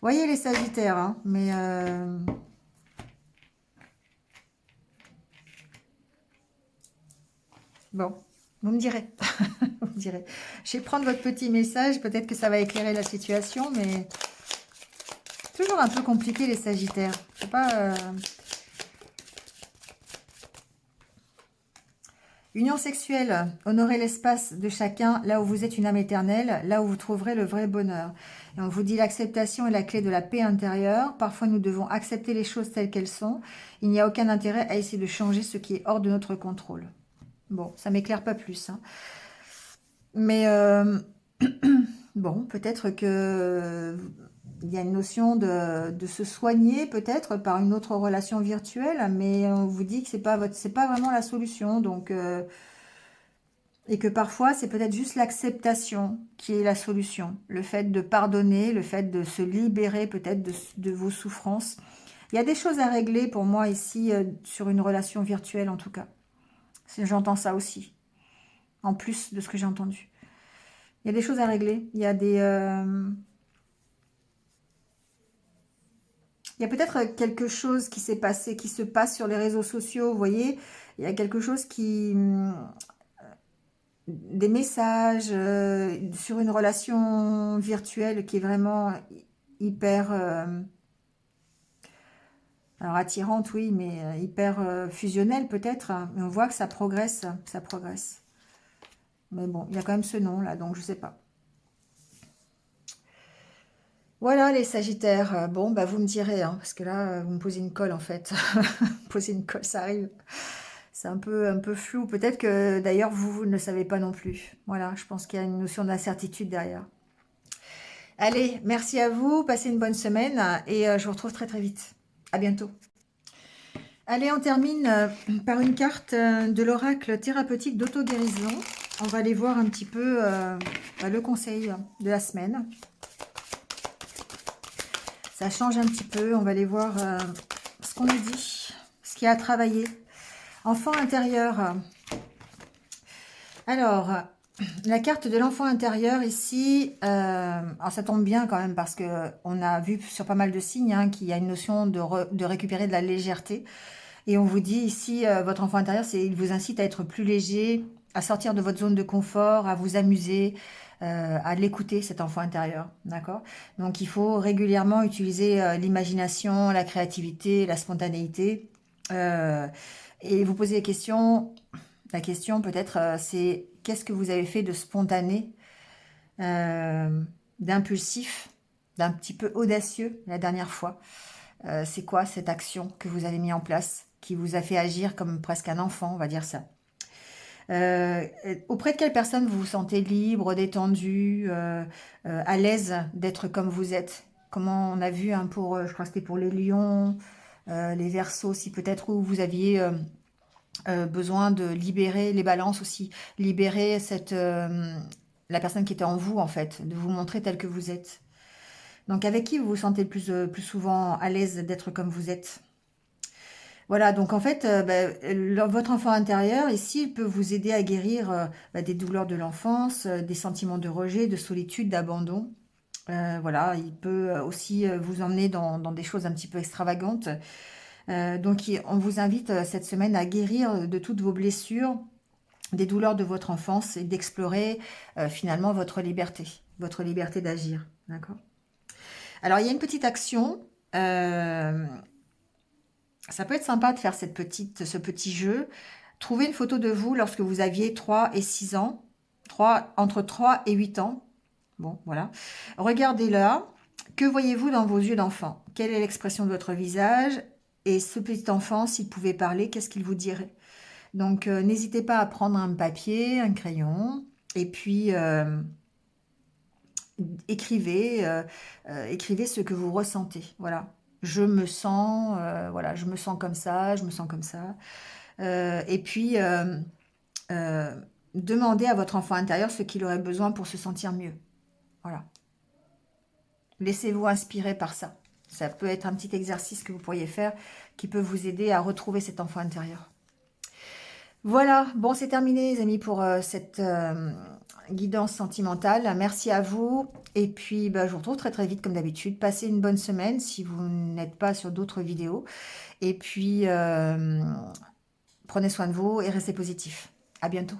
Voyez les Sagittaires, hein, mais bon, vous me direz. Vous me direz. Je vais prendre votre petit message, peut-être que ça va éclairer la situation, mais toujours un peu compliqué les Sagittaires. Je sais pas. Union sexuelle, honorez l'espace de chacun, là où vous êtes une âme éternelle, là où vous trouverez le vrai bonheur. Et on vous dit l'acceptation est la clé de la paix intérieure. Parfois, nous devons accepter les choses telles qu'elles sont. Il n'y a aucun intérêt à essayer de changer ce qui est hors de notre contrôle. Bon, ça m'éclaire pas plus, hein. Mais bon, peut-être que il y a une notion de se soigner peut-être par une autre relation virtuelle, mais on vous dit que c'est pas vraiment la solution. Donc et que parfois, c'est peut-être juste l'acceptation qui est la solution. Le fait de pardonner, le fait de se libérer peut-être de vos souffrances. Il y a des choses à régler pour moi ici, sur une relation virtuelle en tout cas. J'entends ça aussi, en plus de ce que j'ai entendu. Il y a des choses à régler. Il y a peut-être quelque chose qui s'est passé, qui se passe sur les réseaux sociaux, vous voyez. Il y a quelque chose des messages sur une relation virtuelle qui est vraiment hyper, alors attirante, oui, mais hyper fusionnelle peut-être, hein. Mais on voit que ça progresse, ça progresse. Mais bon, il y a quand même ce nom là, donc je sais pas. Voilà les Sagittaires. Bon, bah vous me direz, hein, parce que là, vous me posez une colle en fait. Vous me posez une colle, ça arrive. C'est un peu flou. Peut-être que d'ailleurs vous ne le savez pas non plus. Voilà, je pense qu'il y a une notion d'incertitude derrière. Allez, merci à vous, passez une bonne semaine et je vous retrouve très très vite. À bientôt. Allez, on termine par une carte de l'oracle thérapeutique d'auto-guérison. On va aller voir un petit peu le conseil de la semaine. Ça change un petit peu. On va aller voir ce qu'on nous dit, ce qui a à travailler. Enfant intérieur. Alors, la carte de l'enfant intérieur ici, alors ça tombe bien quand même parce que on a vu sur pas mal de signes hein, qu'il y a une notion de récupérer de la légèreté. Et on vous dit ici, votre enfant intérieur, il vous incite à être plus léger, à sortir de votre zone de confort, à vous amuser, à l'écouter, cet enfant intérieur. D'accord? Donc il faut régulièrement utiliser l'imagination, la créativité, la spontanéité. euh, et vous poser des questions. La question peut-être, c'est qu'est-ce que vous avez fait de spontané, euh, d'impulsif, d'un petit peu audacieux la dernière fois? C'est quoi cette action que vous avez mis en place, qui vous a fait agir comme presque un enfant, on va dire ça? Euh, Auprès de quelle personne vous vous sentez libre, détendu, à l'aise d'être comme vous êtes? Comment on a vu hein, pour, je crois que c'était pour les lions, les versos aussi peut-être, où vous aviez besoin de libérer les balances aussi, libérer la personne qui était en vous en fait, de vous montrer tel que vous êtes. Donc avec qui vous vous sentez plus souvent à l'aise d'être comme vous êtes? Voilà, donc en fait, votre enfant intérieur, ici, il peut vous aider à guérir des douleurs de l'enfance, des sentiments de rejet, de solitude, d'abandon. Voilà, il peut aussi vous emmener dans des choses un petit peu extravagantes. Donc, on vous invite cette semaine à guérir de toutes vos blessures, des douleurs de votre enfance et d'explorer finalement votre liberté d'agir. D'accord? Alors, il y a une petite action. euh, Ça peut être sympa de faire ce petit jeu. Trouvez une photo de vous lorsque vous aviez 3 et 6 ans. Entre 3 et 8 ans. Bon, voilà. Regardez-la. Que voyez-vous dans vos yeux d'enfant? Quelle est l'expression de votre visage? Et ce petit enfant, s'il pouvait parler, qu'est-ce qu'il vous dirait? Donc, n'hésitez pas à prendre un papier, un crayon, et puis écrivez ce que vous ressentez. Voilà. Voilà, je me sens comme ça, je me sens comme ça. Et puis, euh, demandez à votre enfant intérieur ce qu'il aurait besoin pour se sentir mieux. Voilà. Laissez-vous inspirer par ça. Ça peut être un petit exercice que vous pourriez faire qui peut vous aider à retrouver cet enfant intérieur. Voilà, bon, c'est terminé, les amis, pour cette guidance sentimentale. Merci à vous. Et puis, bah, je vous retrouve très très vite, comme d'habitude. Passez une bonne semaine si vous n'êtes pas sur d'autres vidéos. Et puis, prenez soin de vous et restez positifs. À bientôt.